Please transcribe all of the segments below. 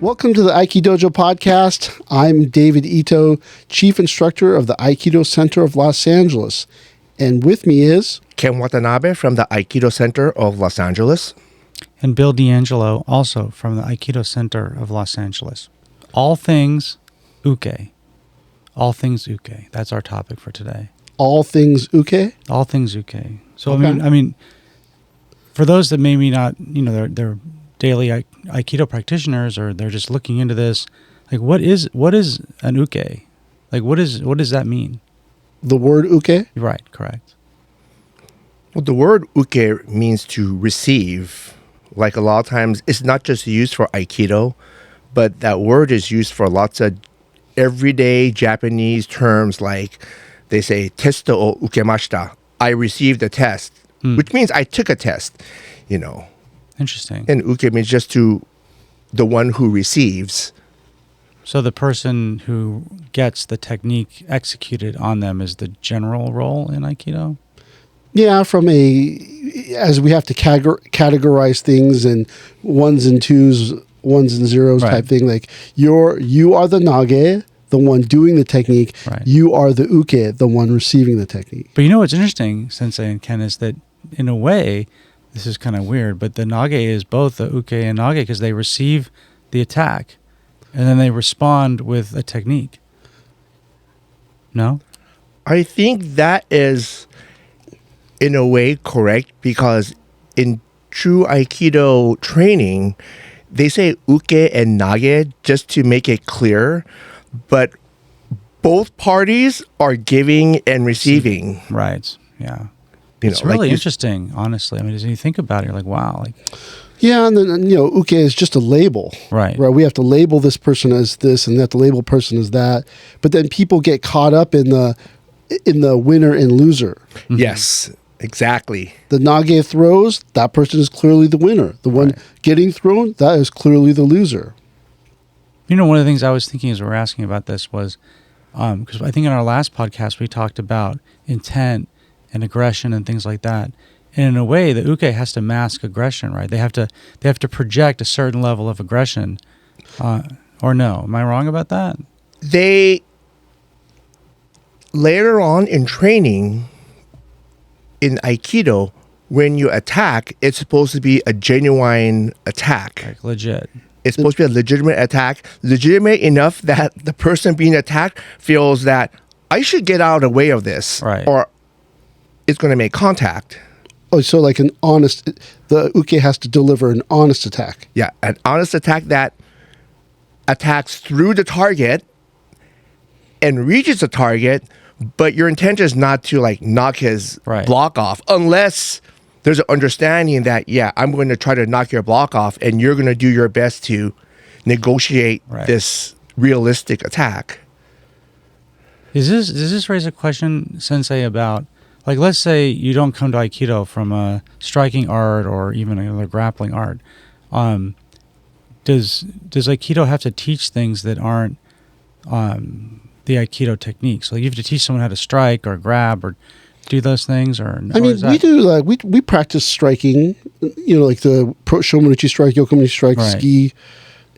Welcome to the Aiki Dojo Podcast. I'm David Ito, Chief Instructor of the Aikido Center of Los Angeles. And with me is... Ken Watanabe from the Aikido Center of Los Angeles. And Bill D'Angelo, also from the Aikido Center of Los Angeles. All things Uke. All things Uke. That's our topic for today. All things Uke? All things Uke. So, Okay. I mean, for those that maybe not, they're daily Aikido practitioners, or they're just looking into this, like what is an Uke? Like what does that mean? The word Uke? Right, correct. Well, the word Uke means to receive. Like a lot of times, it's not just used for Aikido, but that word is used for lots of everyday Japanese terms, like they say, testo o ukemashita. I received a test, which means I took a test, Interesting. And Uke means just to the one who receives. So the person who gets the technique executed on them is the general role in Aikido? Yeah, as we have to categorize things in ones and twos, ones and zeros Right. type thing. Like you are the nage, the one doing the technique. Right. You are the uke, the one receiving the technique. But what's interesting, Sensei and Ken, is that in a way, this is kind of weird, but the nage is both the uke and nage because they receive the attack and then they respond with a technique. No? I think that is, in a way, correct, because in true Aikido training, they say Uke and Nage just to make it clear, but both parties are giving and receiving. Right. Yeah. It's really interesting, honestly. I mean, as you think about it, you're like, wow. Yeah, and then uke is just a label. Right. We have to label this person as this, and that the label person as that. But then people get caught up in the winner and loser. Mm-hmm. Yes, exactly. The nage throws, that person is clearly the winner. The one getting thrown, that is clearly the loser. One of the things I was thinking as we were asking about this was, because I think in our last podcast we talked about intent and aggression and things like that. And in a way, the uke has to mask aggression, right? They have to project a certain level of aggression. Or no? Am I wrong about that? They, later on in training, in Aikido, when you attack, it's supposed to be a genuine attack. Like legit. It's supposed to be a legitimate attack, legitimate enough that the person being attacked feels that I should get out of the way of this, Right. or it's going to make contact. Oh, so like the uke has to deliver an honest attack. Yeah, an honest attack that attacks through the target and reaches the target, but your intention is not to knock his block off, unless there's an understanding that, I'm going to try to knock your block off and you're going to do your best to negotiate this realistic attack. Does this raise a question, Sensei, about, like, let's say you don't come to Aikido from a striking art or even another grappling art. Does Aikido have to teach things that aren't the Aikido techniques? Like you have to teach someone how to strike or grab or do those things, or no? I mean, we do we practice striking. Like the Shomanuchi strike, Yokomuchi strike, ski.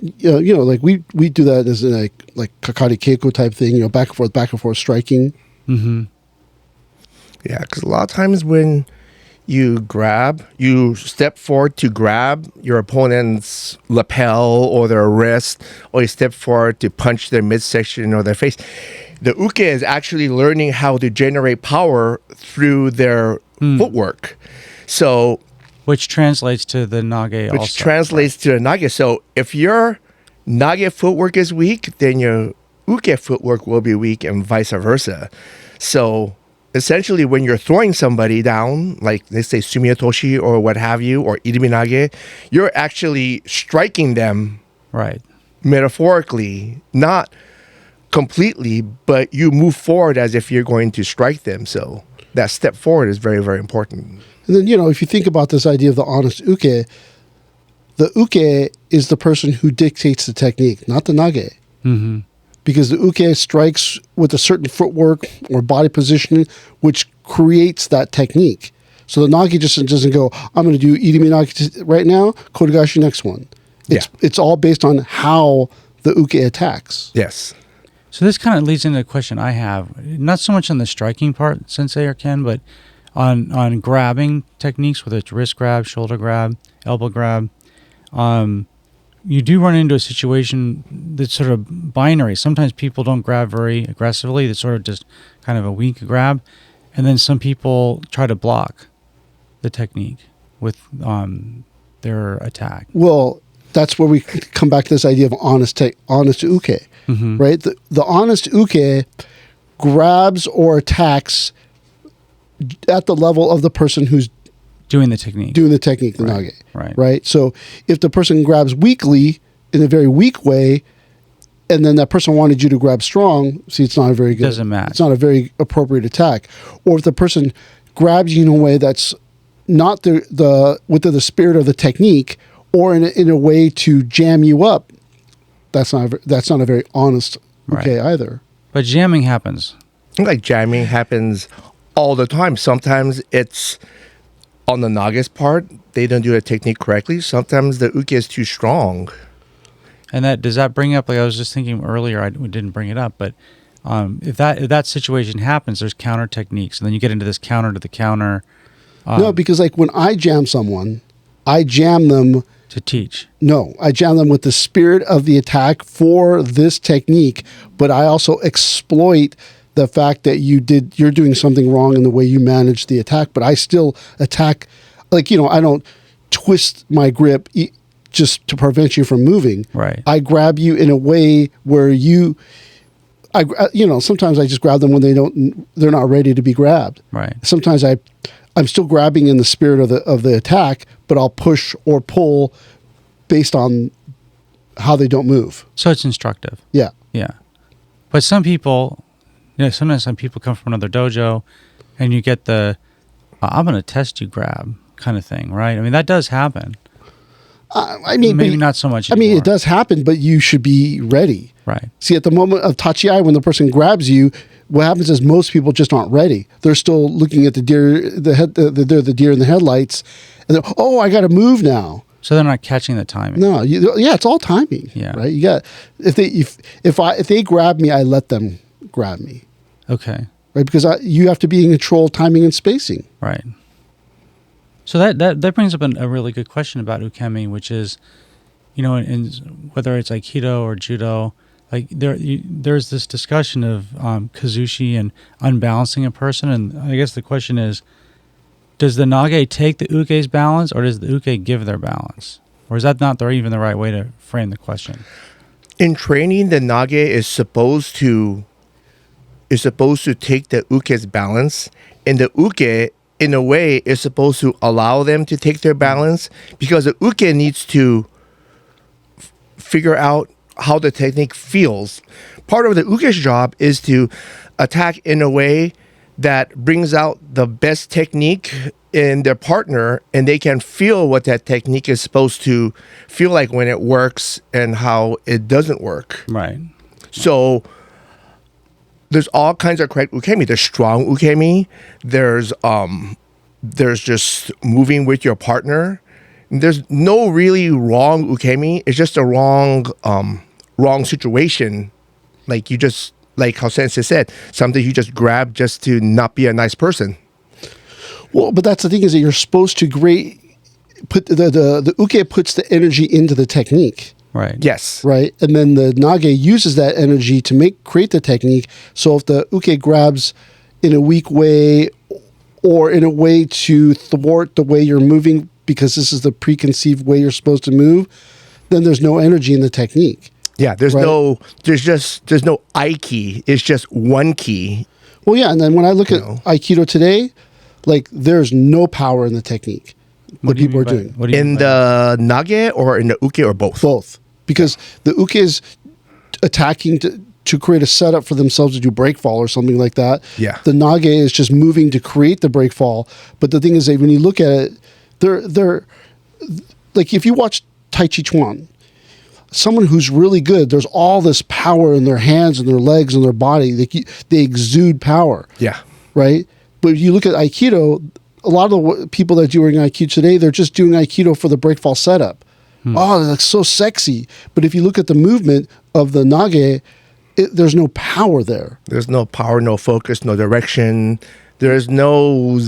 We do that as in like Kakari Keiko type thing. Back and forth striking. Mm-hmm. Yeah, because a lot of times when you step forward to grab your opponent's lapel or their wrist, or you step forward to punch their midsection or their face. The uke is actually learning how to generate power through their footwork. So, which translates to the nage also. Which translates to the nage. So if your nage footwork is weak, then your uke footwork will be weak, and vice versa. So essentially, when you're throwing somebody down, like let's say sumiyotoshi or what have you, or irimi nage, you're actually striking them, metaphorically, not completely, but you move forward as if you're going to strike them. So that step forward is very, very important. And then, if you think about this idea of the honest uke, the uke is the person who dictates the technique, not the nage. Mm-hmm. Because the uke strikes with a certain footwork or body positioning, which creates that technique. So the nage just doesn't go, I'm going to do irimi nage right now, kotegashi next one. It's all based on how the uke attacks. Yes. So this kind of leads into a question I have, not so much on the striking part, Sensei or Ken, but on grabbing techniques, whether it's wrist grab, shoulder grab, elbow grab. You do run into a situation that's sort of binary. Sometimes people don't grab very aggressively. It's sort of just kind of a weak grab. And then some people try to block the technique with their attack. Well, that's where we come back to this idea of honest uke, right? The honest uke grabs or attacks at the level of the person who's doing the technique, the nage. Right. So if the person grabs weakly in a very weak way, and then that person wanted you to grab strong, see, it's not a very good. Doesn't match. It's not a very appropriate attack. Or if the person grabs you in a way that's not within the spirit of the technique, or in a way to jam you up, that's not a very honest uke either. But jamming happens. Like jamming happens all the time. Sometimes it's on the nage's part, they don't do the technique correctly. Sometimes the uke is too strong. And does that bring up, like I was just thinking earlier, we didn't bring it up, but if that situation happens, there's counter techniques, and then you get into this counter to the counter. No, because like when I jam someone, I jam them to teach. No, I jam them with the spirit of the attack for this technique, but I also exploit the fact that you're doing something wrong in the way you manage the attack, but I still attack, like, I don't twist my grip just to prevent you from moving. Right. I grab you in a way where sometimes I just grab them when they're not ready to be grabbed. Right. Sometimes I'm still grabbing in the spirit of the attack, but I'll push or pull based on how they don't move. So it's instructive. Yeah. Yeah. But some people, sometimes some people come from another dojo and you get the, I'm going to test you grab kind of thing, right? I mean, that does happen. Maybe not so much anymore. It does happen, but you should be ready. Right. See, at the moment of tachi-ai, when the person grabs you, what happens is most people just aren't ready. They're still looking at the deer in the headlights, and I got to move now. So they're not catching the timing. No, it's all timing. Yeah. Right. You got if they grab me, I let them grab me. Okay. Right, because you have to be in control of timing and spacing. Right. So that brings up a really good question about ukemi, which is, in whether it's aikido or judo, like there's this discussion of kazushi and unbalancing a person, and I guess the question is, does the nage take the uke's balance, or does the uke give their balance, or is that not even the right way to frame the question? In training, the nage is supposed to take the uke's balance, and the uke, in a way, is supposed to allow them to take their balance, because the uke needs to figure out how the technique feels. Part of the uke's job is to attack in a way that brings out the best technique in their partner, and they can feel what that technique is supposed to feel like when it works and how it doesn't work. Right. So there's all kinds of correct ukemi. There's strong ukemi. There's just moving with your partner. There's no really wrong ukemi. It's just a wrong situation. Like how Sensei said, something you just grab just to not be a nice person. Well, but that's the thing, is that you're supposed to put the uke puts the energy into the technique. Right. Yes. Right. And then the nage uses that energy to create the technique. So if the uke grabs in a weak way or in a way to thwart the way you're moving, because this is the preconceived way you're supposed to move, then there's no energy in the technique. Yeah, there's no Aiki. It's just one key. Well, yeah, and then when I look at Aikido today, like, there's no power in the technique that people are doing. In the nage or in the uke, or both? Both. Because the uke is attacking to create a setup for themselves to do breakfall or something like that. Yeah. The nage is just moving to create the breakfall. But the thing is that when you look at it, they're like, if you watch Tai Chi Chuan, someone who's really good, there's all this power in their hands and their legs and their body. They exude power. Yeah. Right? But you look at Aikido, a lot of the people that are doing Aikido today, they're just doing Aikido for the breakfall setup. Oh, that's so sexy. But if you look at the movement of the nage, there's no power there. There's no power, no focus, no direction. There's no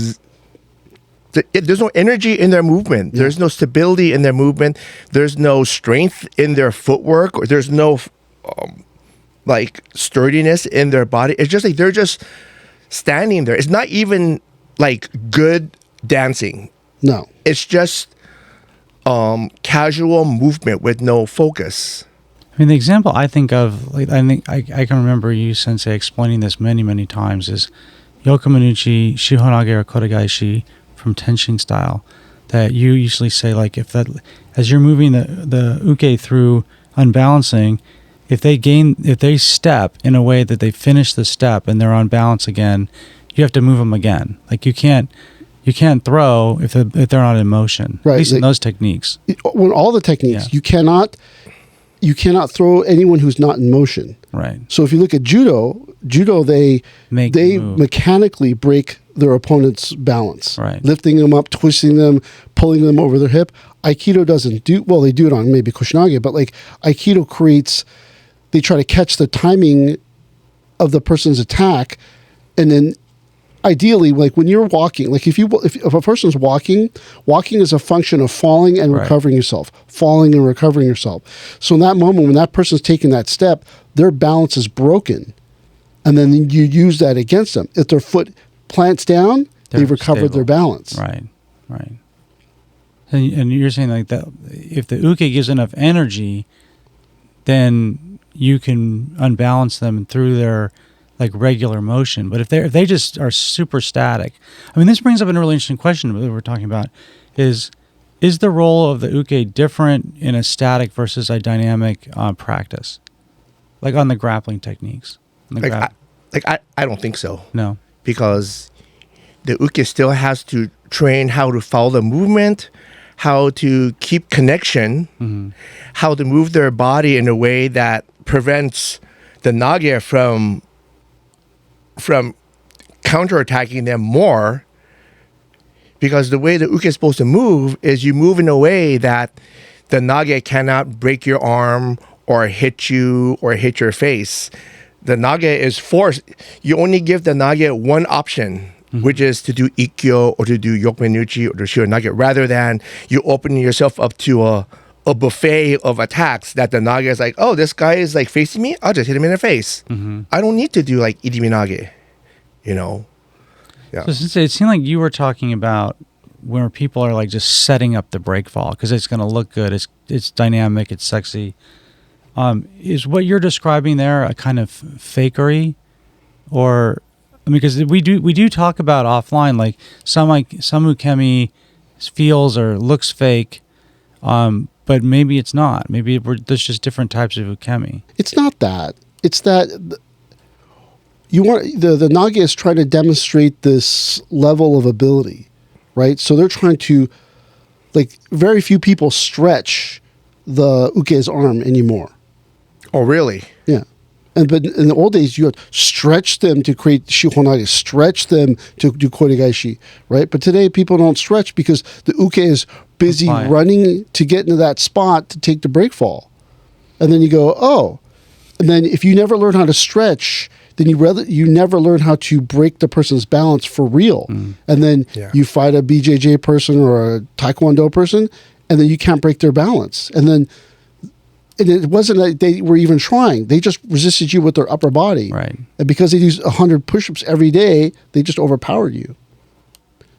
energy in their movement. There's no stability in their movement. There's no strength in their footwork. Or there's no like sturdiness in their body. It's just like they're just standing there. It's not even like good dancing. No. It's just casual movement with no focus. I mean, the example I think of, like, I think I can remember you, Sensei, explaining this many, many times is Yokomanuchi, Shihonage, or Kotegaishi from Tenshin style, that you usually say, like, if that, as you're moving the uke through unbalancing, if they step in a way that they finish the step and they're on balance again, you have to move them again. Like, you can't throw if they're not in motion. Right. At least in those techniques. When all the techniques, you cannot throw anyone who's not in motion. Right. So if you look at judo, they mechanically break their opponent's balance. Right. Lifting them up, twisting them, pulling them over their hip. Aikido doesn't do, well, they do it on maybe Kushinage, but like Aikido they try to catch the timing of the person's attack, and then ideally, like when you're walking, like if a person's walking is a function of falling and recovering yourself, falling and recovering yourself. So in that moment, when that person's taking that step, their balance is broken. And then you use that against them. If their foot plants down, they've recovered their balance. Right. And you're saying like that, if the uke gives enough energy, then you can unbalance them through their like regular motion. But if they just are super static, I mean, this brings up a really interesting question that we're talking about is the role of the uke different in a static versus a dynamic practice, like on the grappling techniques? I don't think so. No, because the uke still has to train how to follow the movement, how to keep connection, how to move their body in a way that prevents the nage from counterattacking them more, because the way the uke is supposed to move is you move in a way that the nage cannot break your arm or hit you or hit your face. The nage is forced. You only give the nage one option, which is to do ikkyo or to do yokomenuchi or to shio nage, rather than you open yourself up to a buffet of attacks that the nage is like, oh, this guy is like facing me, I'll just hit him in the face. I don't need to do like irimi nage, you know? Yeah. So since it seemed like you were talking about where people are like just setting up the break fall because it's going to look good, it's dynamic, it's sexy. Is what you're describing there a kind of fakery, or I mean, because we do talk about offline, like some ukemi feels or looks fake, but maybe it's not. Maybe there's just different types of ukemi. It's not that. It's that you want the nage is trying to demonstrate this level of ability, right? So they're trying to, like, very few people stretch the uke's arm anymore. Oh, really? Yeah. But in the old days, you had stretch them to create shihonage, stretch them to do kotegaishi, right? But today, people don't stretch because the uke is busy running to get into that spot to take the break fall. And then you go, oh. And then if you never learn how to stretch, then you never learn how to break the person's balance for real. And then you fight a BJJ person or a Taekwondo person, and then you can't break their balance. And it wasn't like they were even trying. They just resisted you with their upper body. Right. And because they do 100 push-ups every day, they just overpowered you.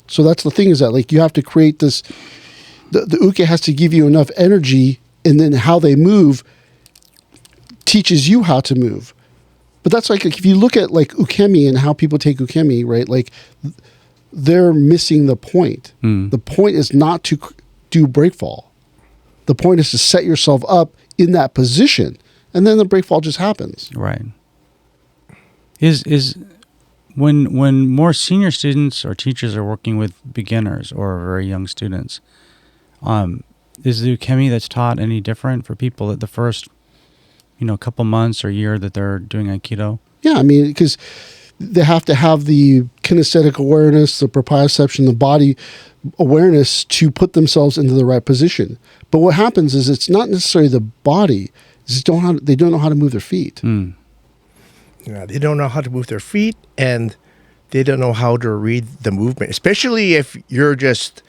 So that's the thing, is that like you have to create this, the uke has to give you enough energy, and then how they move teaches you how to move. But that's like if you look at like ukemi and how people take ukemi, right? Like they're missing the point. The point is not to do break fall. The point is to set yourself up in that position, and then the break fall just happens. Right. Is when more senior students or teachers are working with beginners or very young students, is the ukemi that's taught any different for people at the first, couple months or year that they're doing Aikido? Yeah, I mean, because they have to have the kinesthetic awareness, the proprioception, the body awareness to put themselves into the right position. But what happens is it's not necessarily the body; they don't know how to move their feet. Yeah, they don't know how to move their feet, and they don't know how to read the movement. Especially if you're just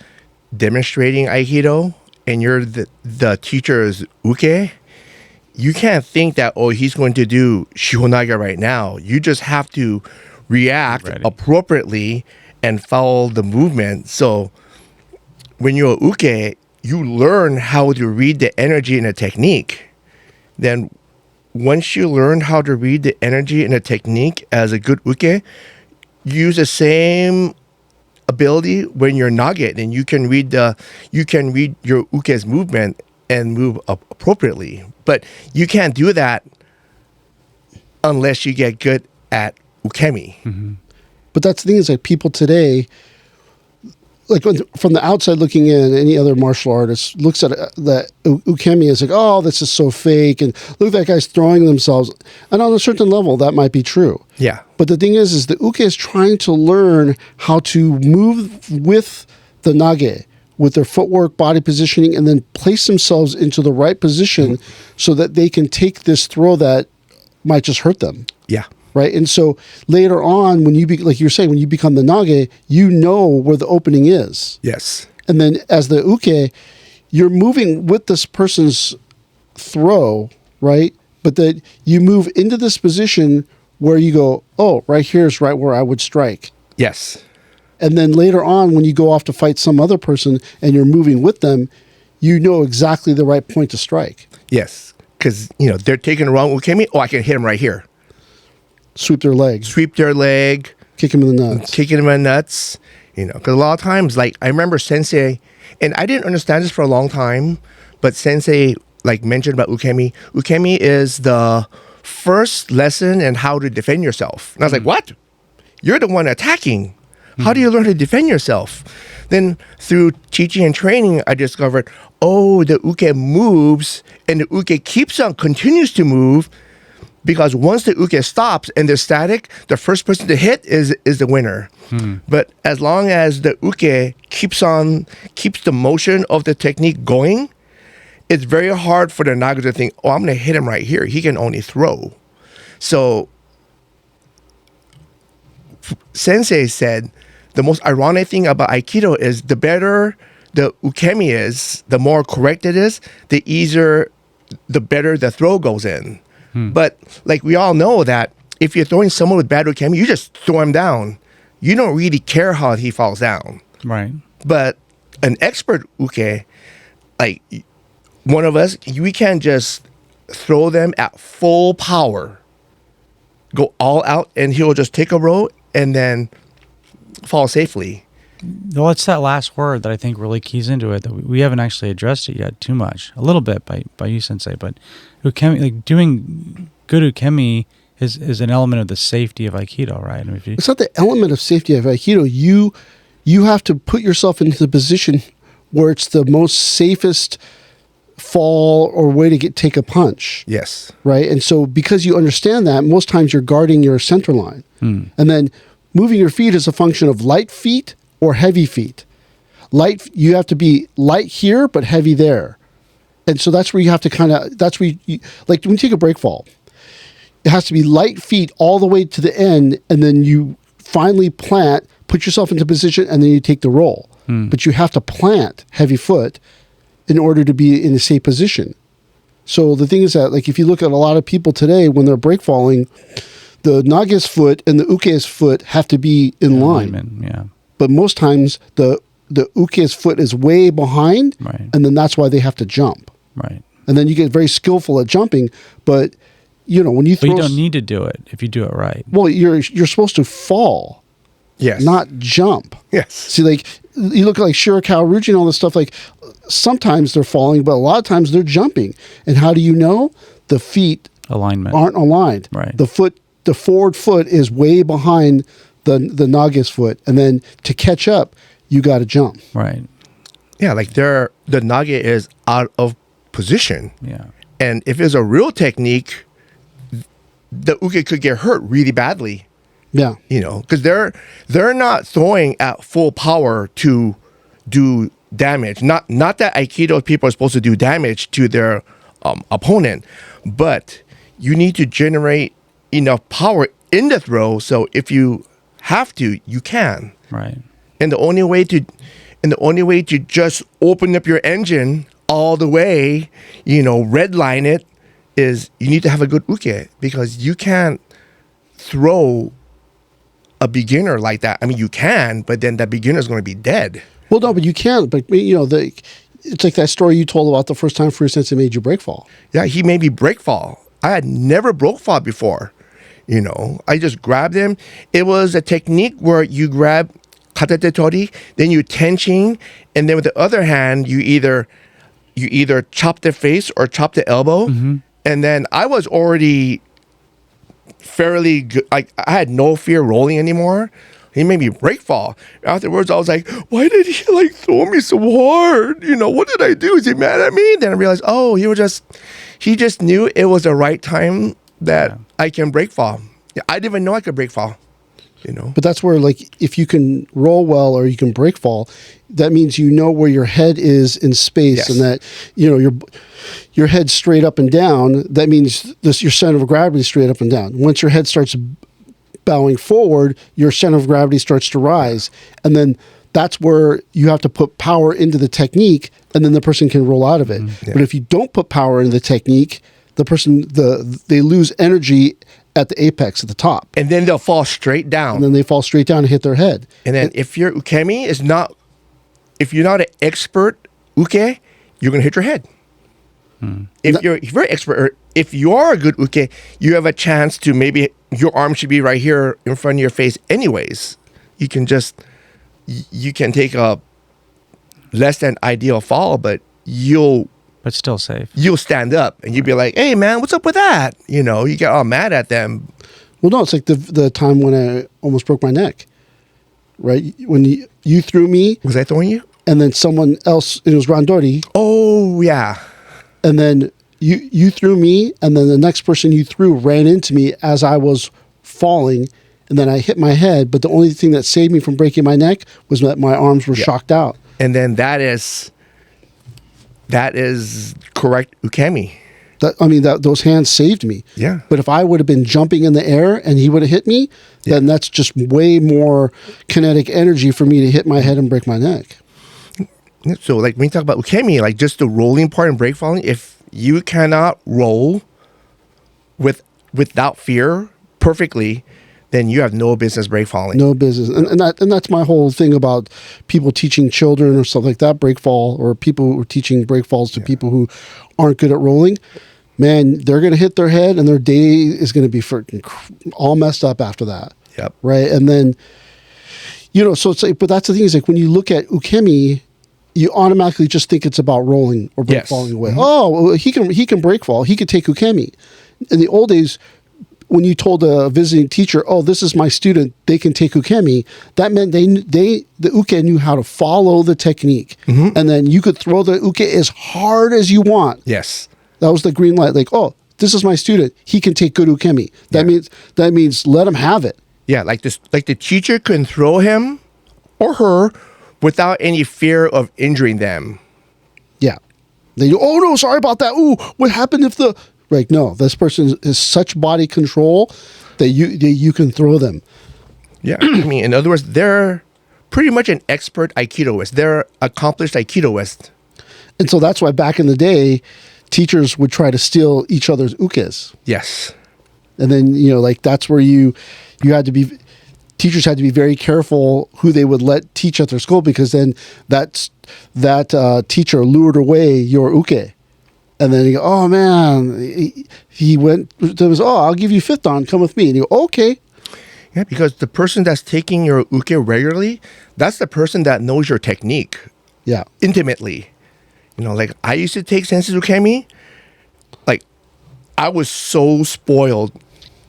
demonstrating Aikido and you're the teacher is Uke. You can't think that, oh, he's going to do Shihonaga right now. You just have to react appropriately and follow the movement. So when you're Uke, you learn how to read the energy and the technique. Then once you learn how to read the energy and the technique as a good Uke, use the same ability when you're Nage, and you can read your Uke's movement and move appropriately. But you can't do that unless you get good at ukemi. Mm-hmm. But that's the thing is that people today, like from the outside looking in, any other martial artist looks at the ukemi as like, oh, this is so fake, and look, that guy's throwing themselves. And on a certain level, that might be true. Yeah. But the thing is the uke is trying to learn how to move with the nage, with their footwork, body positioning, and then place themselves into the right position so that they can take this throw that might just hurt them. Yeah. Right. And so later on, when like you're saying, when you become the nage, you know where the opening is. Yes. And then as the uke, you're moving with this person's throw, right? But that you move into this position where you go, oh, right here is right where I would strike. Yes. And then later on, when you go off to fight some other person and you're moving with them, you know exactly the right point to strike. Yes. Because, they're taking the wrong ukemi. Oh, I can hit him right here. Sweep their leg. Sweep their leg. Kick him in the nuts. Kicking him in the nuts. Because a lot of times, like, I remember Sensei, and I didn't understand this for a long time, but Sensei, like, mentioned about ukemi. Ukemi is the first lesson in how to defend yourself. And I was like, what? You're the one attacking. How do you learn to defend yourself? Then through teaching and training, I discovered, oh, the uke moves, and the uke continues to move, because once the uke stops and they're static, the first person to hit is the winner. But as long as the uke keeps the motion of the technique going, it's very hard for the naga to think, oh, I'm going to hit him right here. He can only throw. So Sensei said, the most ironic thing about Aikido is the better the ukemi is, the more correct it is, the better the throw goes in. But like we all know that if you're throwing someone with bad ukemi, you just throw him down. You don't really care how he falls down. Right. But an expert uke, like one of us, we can just throw them at full power, go all out, and he'll just take a row and then fall safely. Well, it's that last word that I think really keys into it, that we haven't actually addressed it yet too much. A little bit by you, Sensei, but ukemi, like doing good ukemi is an element of the safety of Aikido, right? I mean, it's not the element of safety of Aikido. You have to put yourself into the position where it's the most safest fall or way to take a punch. Yes. Right? And so because you understand that, most times you're guarding your center line. And then moving your feet is a function of light feet or heavy feet. You have to be light here, but heavy there. And so that's where you have to like when you take a break fall, it has to be light feet all the way to the end. And then you finally plant, put yourself into position, and then you take the roll. But you have to plant heavy foot in order to be in a safe position. So the thing is that, like, if you look at a lot of people today, when they're break falling, the nage's foot and the uke's foot have to be in line. Yeah. But most times the uke's foot is way behind, right, and then that's why they have to jump. Right. And then you get very skillful at jumping, but when you throw, but you don't need to do it if you do it right. Well, you're supposed to fall. Yes. Not jump. Yes. See, like, you look at like Shirakawa Ruji and all this stuff, like, sometimes they're falling, but a lot of times they're jumping. And how do you know? The feet aren't aligned. Right. The forward foot is way behind the nage's foot. And then to catch up, you got to jump. Right. Yeah, like the nage is out of position. Yeah. And if it's a real technique, the uke could get hurt really badly. Yeah. Because they're not throwing at full power to do damage. Not that Aikido people are supposed to do damage to their opponent, but you need to generate enough power in the throw. So if you have to, you can. Right. And the only way to just open up your engine all the way, redline it, is you need to have a good uke, because you can't throw a beginner like that. I mean, you can, but then that beginner is going to be dead. Well, no, but you can't. But it's like that story you told about the first time Fury Sensei made you break fall. Yeah, he made me break fall. I had never broke fall before. I just grabbed him. It was a technique where you grab katate tori, then you tension, and then with the other hand, you either chop the face or chop the elbow. Mm-hmm. And then I was already fairly good. I had no fear rolling anymore. He made me break fall. Afterwards, I was like, why did he throw me so hard? What did I do? Is he mad at me? Then I realized, he just knew it was the right time that I can break fall. I didn't even know I could break fall. But that's where, if you can roll well or you can break fall, that means where your head is in space. Yes. And that, your head's straight up and down. That means your center of gravity is straight up and down. Once your head starts bowing forward, your center of gravity starts to rise. And then that's where you have to put power into the technique, and then the person can roll out of it. Mm-hmm. Yeah. But if you don't put power into the technique, they lose energy at the apex, at the top. And then they'll fall straight down. And then they fall straight down and hit their head. And then if your ukemi if you're not an expert uke, you're going to hit your head. If you're expert, or if you are a good uke, you have a chance to maybe your arm should be right here in front of your face anyways. You can take a less than ideal fall, but but still safe. You'll stand up and you'd be like, hey man, what's up with that? You get all mad at them. Well, no, it's like the time when I almost broke my neck, right? When you threw me. Was I throwing you? And then someone else, it was Randori. Oh, yeah. And then you threw me, and then the next person you threw ran into me as I was falling, and then I hit my head, but the only thing that saved me from breaking my neck was that my arms were shocked out. And then that is correct ukemi. Those hands saved me. Yeah. But if I would have been jumping in the air and he would have hit me, then that's just way more kinetic energy for me to hit my head and break my neck. So when you talk about ukemi, just the rolling part and break falling, if you cannot roll without fear perfectly, then you have no business break falling. No business. And that's my whole thing about people teaching children or stuff like that, break fall, or people who are teaching break falls to people who aren't good at rolling. Man, they're going to hit their head and their day is going to be all messed up after that. Yep. Right. And then, so it's but that's the thing is when you look at ukemi, you automatically just think it's about rolling or break falling away. Mm-hmm. Oh, well, he can break fall. He could take ukemi. In the old days, when you told a visiting teacher, "Oh, this is my student, they can take ukemi," that meant the uke knew how to follow the technique, and then you could throw the uke as hard as you want. Yes, that was the green light. Oh, this is my student, he can take good ukemi. That means let him have it. Yeah, like the teacher can throw him or her without any fear of injuring them. Yeah. They go, oh no, sorry about that. Ooh, what happened if the... no, this person has such body control that you can throw them. Yeah. In other words, they're pretty much an expert Aikidoist. They're accomplished Aikidoist. And so that's why back in the day, teachers would try to steal each other's ukes. Yes. And then, that's where you had to be... Teachers had to be very careful who they would let teach at their school, because then that teacher lured away your uke. And then you go, oh man, he went, I'll give you fifth dan, come with me. And you go, okay. Yeah, because the person that's taking your uke regularly, that's the person that knows your technique. Yeah. Intimately. I used to take Sensei's ukemi. I was so spoiled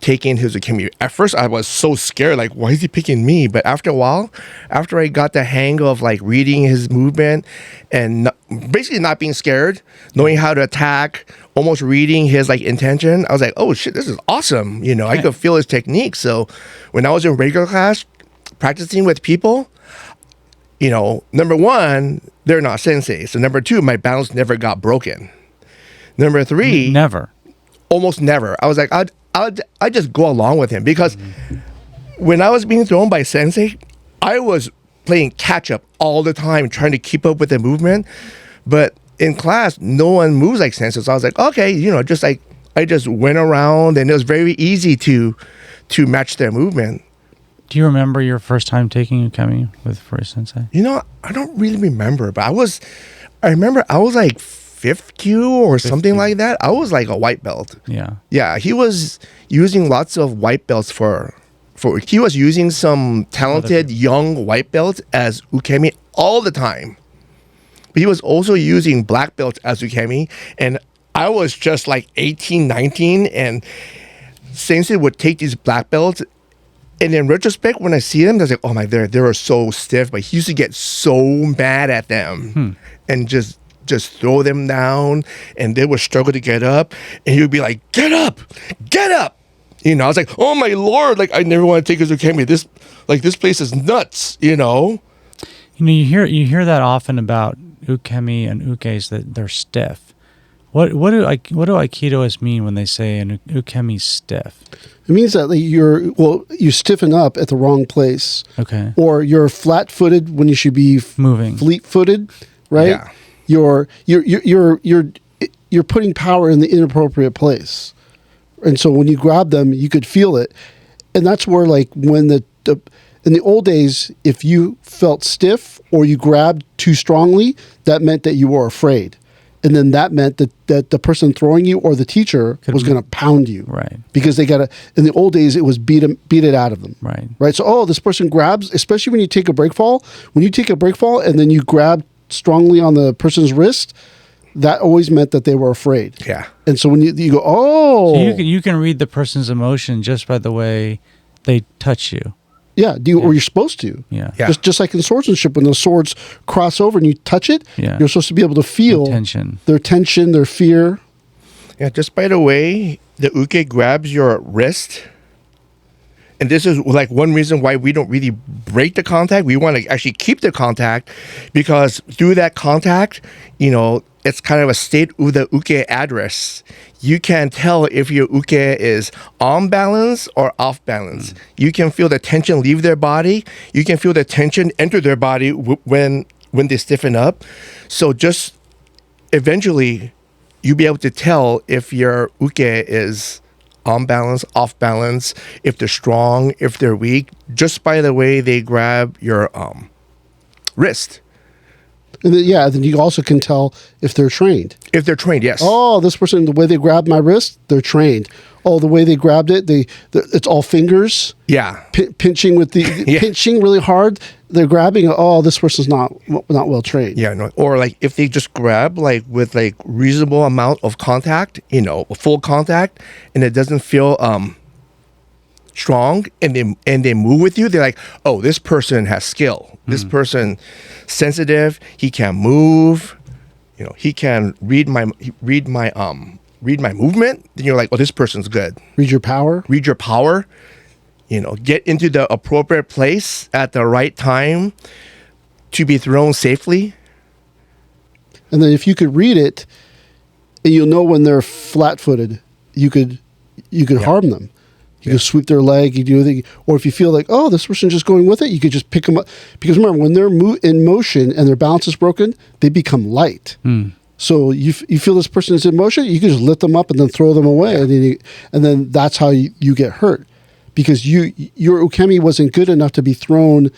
taking his ukemi. At first, I was so scared, like, why is he picking me? But after a while, after I got the hang of like reading his movement and basically not being scared, knowing how to attack, almost reading his like intention, I was like, oh shit, this is awesome. You know, I could feel his technique. So when I was in regular class, practicing with people, you know, number one, they're not sensei. So number two, my balance never got broken. Number three, never. Almost never. I was like, I'd just go along with him because when I was being thrown by sensei, I was playing catch up all the time, trying to keep up with the movement. But in class, no one moves like sensei. So I was like, okay, you know, just like I just went around, and it was very easy to match their movement. Do you remember your first time taking ukemi with first sensei? You know, I don't really remember, but I remember I was like 5th Q or something like that. I was like a white belt. Yeah, he was using lots of white belts he was using some talented young white belts as ukemi all the time. But he was also using black belts as ukemi, and I was just like 18, 19, and sensei would take these black belts, and in retrospect, when I see them, I was like, oh my, they were so stiff, but he used to get so mad at them and just throw them down, and they would struggle to get up, and he would be like, get up. You know, I was like, oh my Lord, like I never want to take his ukemi. This place is nuts, you know? You know, you hear that often about ukemi and ukes, that they're stiff. What do Aikidoists mean when they say an ukemi stiff? It means that you stiffen up at the wrong place. Okay. Or you're flat-footed when you should be moving. Fleet-footed, right? Yeah. You're putting power in the inappropriate place. And so when you grab them, you could feel it. And that's where, like, when in the old days, if you felt stiff or you grabbed too strongly, that meant that you were afraid. And then that meant that the person throwing you or the teacher was going to pound you. Right. Because in the old days, it was beat it out of them. Right. Right. So, this person grabs, especially when you take a break fall. When you take a break fall and then you grab strongly on the person's wrist, that always meant that they were afraid. Yeah. And so when you go, oh. So you can read the person's emotion just by the way they touch you. Yeah, or you're supposed to. Yeah. Just like in swordsmanship, when the swords cross over and you touch it, you're supposed to be able to feel their tension, their fear. Yeah, just by the way the uke grabs your wrist, and this is like one reason why we don't really break the contact. We want to actually keep the contact, because through that contact, you know, it's kind of a state of the uke address. You can tell if your uke is on balance or off balance. You can feel the tension leave their body. You can feel the tension enter their body when they stiffen up. So just eventually, you'll be able to tell if your uke is on balance, off balance, if they're strong, if they're weak, just by the way they grab your wrist. And then you also can tell if they're trained. If they're trained, yes. Oh, this person, the way they grabbed my wrist, they're trained. Oh, the way they grabbed it, it's all fingers. Yeah. Pinching with pinching really hard. They're grabbing. Oh, this person's not well trained. Yeah, no. Or like if they just grab like with like reasonable amount of contact, you know, full contact, and it doesn't feel strong, and they move with you, they're like, oh, this person has skill. This person sensitive. He can move. You know, he can read my movement. Then you're like, oh, this person's good. Read your power. You know, get into the appropriate place at the right time to be thrown safely. And then if you could read it, and you'll know when they're flat-footed, you could harm them. You can sweep their leg, you do anything. Or if you feel like, oh, this person's just going with it, you could just pick them up. Because remember, when they're in motion and their balance is broken, they become light. So you feel this person is in motion, you can just lift them up and then throw them away. And then that's how you get hurt. Because your ukemi wasn't good enough to be thrown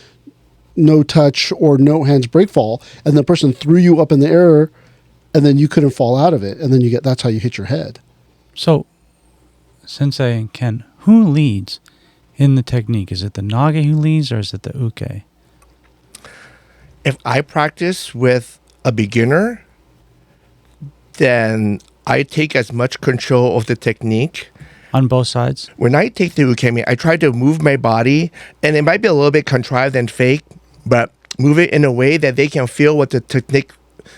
no touch or no hands break fall. And the person threw you up in the air, and then you couldn't fall out of it. And then that's how you hit your head. So, Sensei and Ken, who leads in the technique? Is it the nage who leads, or is it the uke? If I practice with a beginner, then I take as much control of the technique On both sides? When I take the ukemi, I try to move my body, and it might be a little bit contrived and fake, but move it in a way that they can feel what the technique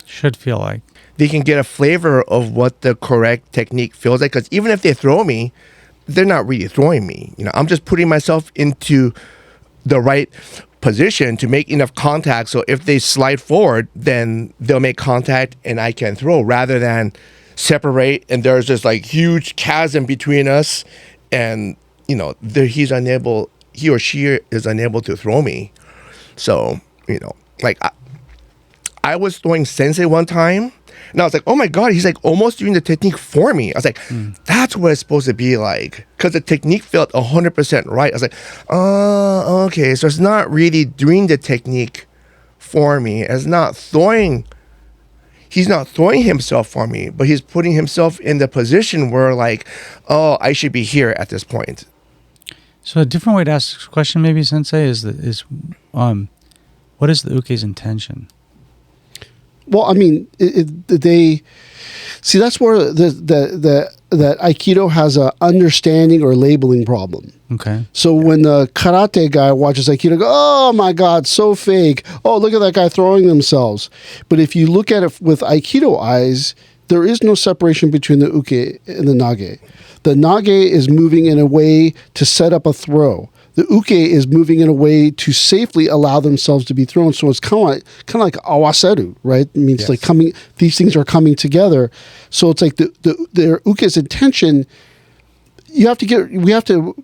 should feel like. They can get a flavor of what the correct technique feels like. Because even if they throw me, they're not really throwing me. I'm just putting myself into the right position to make enough contact. So if they slide forward, then they'll make contact and I can throw, rather than separate and there's this like huge chasm between us, and he or she is unable to throw me. So like I was throwing sensei one time, and I was like, oh my God, he's like almost doing the technique for me. I was like, that's what it's supposed to be like, because the technique felt 100% right. I was like, oh, okay, so it's not really doing the technique for me. He's not throwing himself for me, but he's putting himself in the position where like, oh, I should be here at this point. So a different way to ask this question, maybe, Sensei, is what is the Uke's intention? Well, I mean, they see that's where that Aikido has a understanding or labeling problem. Okay. So when the karate guy watches Aikido, go, oh my God, so fake. Oh, look at that guy throwing themselves. But if you look at it with Aikido eyes, there is no separation between the Uke and the Nage. The Nage is moving in a way to set up a throw. The Uke is moving in a way to safely allow themselves to be thrown. So it's kind of like awaseru, right? It means yes. Like coming. These things are coming together. So it's like their Uke's intention. We have to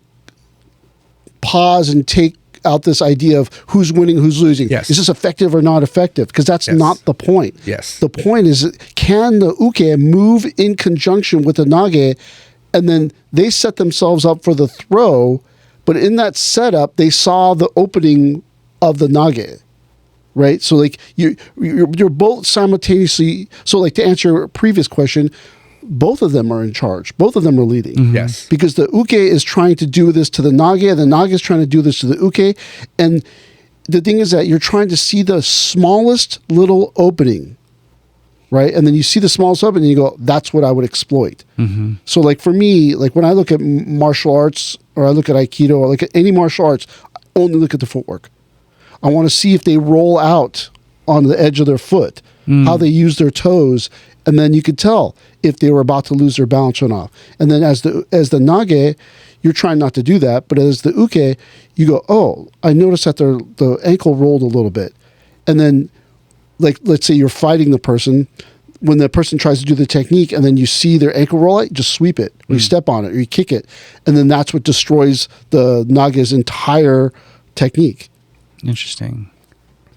pause and take out this idea of who's winning, who's losing. Yes. Is this effective or not effective? Because that's yes. not the point. Yes. The point is, can the Uke move in conjunction with the Nage, and then they set themselves up for the throw. But in that setup, they saw the opening of the Nage, right? So like you're both simultaneously. So like to answer your previous question, both of them are in charge. Both of them are leading. Mm-hmm. Yes. Because the Uke is trying to do this to the Nage, and the Nage is trying to do this to the Uke. And the thing is that you're trying to see the smallest little opening, right? And then you see the smallest opening and you go, that's what I would exploit. Mm-hmm. So like for me, like when I look at martial arts, or I look at Aikido, or look at any martial arts, I only look at the footwork. I want to see if they roll out on the edge of their foot, how they use their toes, and then you could tell if they were about to lose their balance or not. And then as the Nage, you're trying not to do that, but as the Uke, you go, oh, I noticed that the ankle rolled a little bit. And then, like, let's say you're fighting the person, when the person tries to do the technique and then you see their ankle roll it, just sweep it, or you step on it, or you kick it. And then that's what destroys the Nage's entire technique. Interesting.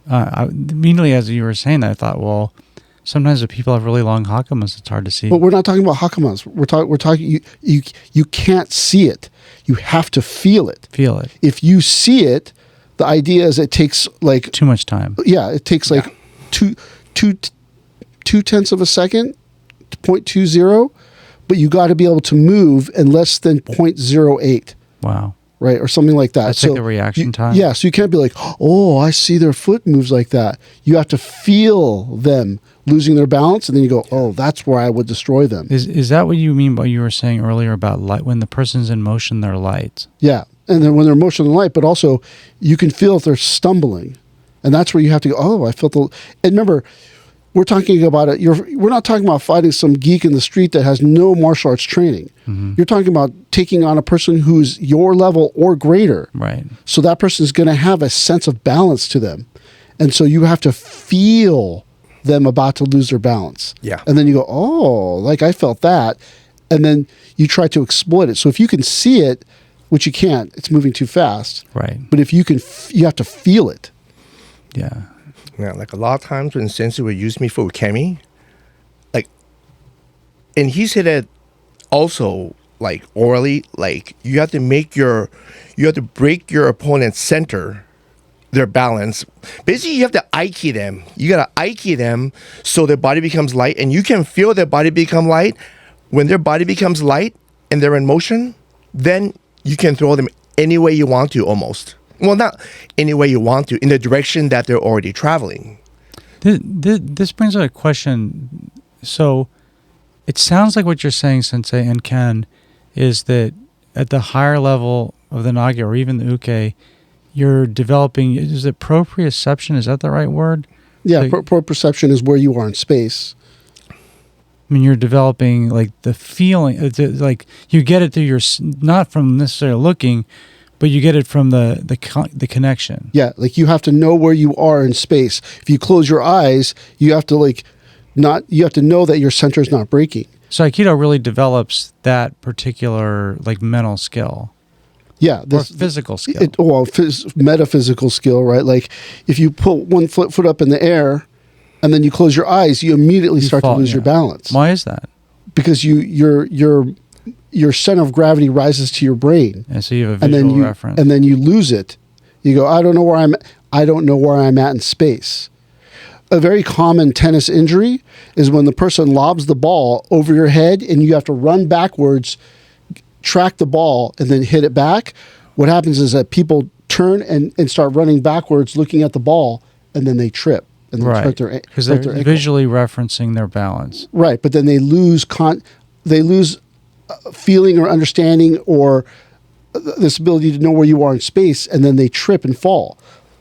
Immediately as you were saying that, I thought, well, sometimes if people have really long hakamas, it's hard to see. But we're not talking about hakamas. We're talking you can't see it. You have to feel it. Feel it. If you see it, the idea is it takes like too much time. Yeah, it takes like 0.2 of a second, 0.20, but you got to be able to move in less than 0.08. Wow. Right, or something like that. That's so like the reaction time? Yeah, so you can't be like, oh, I see their foot moves like that. You have to feel them losing their balance, and then you go, oh, that's where I would destroy them. Is that what you mean by you were saying earlier about light? When the person's in motion, they're light. Yeah, and then when they're in motion, they're light, but also you can feel if they're stumbling. And that's where you have to go, oh, I felt the... And remember... We're talking about it. We're not talking about fighting some geek in the street that has no martial arts training. Mm-hmm. You're talking about taking on a person who's your level or greater. Right. So that person is going to have a sense of balance to them. And so you have to feel them about to lose their balance. Yeah. And then you go, oh, like I felt that. And then you try to exploit it. So if you can see it, which you can't, it's moving too fast. Right. But if you can, you have to feel it. Yeah. Yeah, like a lot of times when Sensei would use me for ukemi, like, and he said it also like orally, like you have to break your opponent's center, their balance. Basically, you have to Aiki them. You gotta Aiki them so their body becomes light, and you can feel their body become light. When their body becomes light and they're in motion, then you can throw them any way you want to, almost. Well, not any way you want to, in the direction that they're already traveling. This brings up a question. So it sounds like what you're saying, Sensei and Ken, is that at the higher level of the Nage or even the Uke, you're developing, is it proprioception? Is that the right word? Yeah, propriception is where you are in space. I mean, you're developing like the feeling, like you get it through your, not from necessarily looking, but you get it from the connection. Yeah, like you have to know where you are in space. If you close your eyes, you have to you have to know that your center is not breaking. So Aikido really develops that particular like mental skill. Yeah, or physical skill. Metaphysical skill, right? Like if you put one foot up in the air, and then you close your eyes, you immediately start to lose your balance. Why is that? Because your center of gravity rises to your brain, and so you have a visual reference, and then you lose it. You go, I don't know where I'm at in space. A very common tennis injury is when the person lobs the ball over your head, and you have to run backwards, track the ball, and then hit it back. What happens is that people turn and start running backwards, looking at the ball, and then they trip. And right, because they're visually referencing their balance. Right, but then they lose feeling or understanding or this ability to know where you are in space, and then they trip and fall.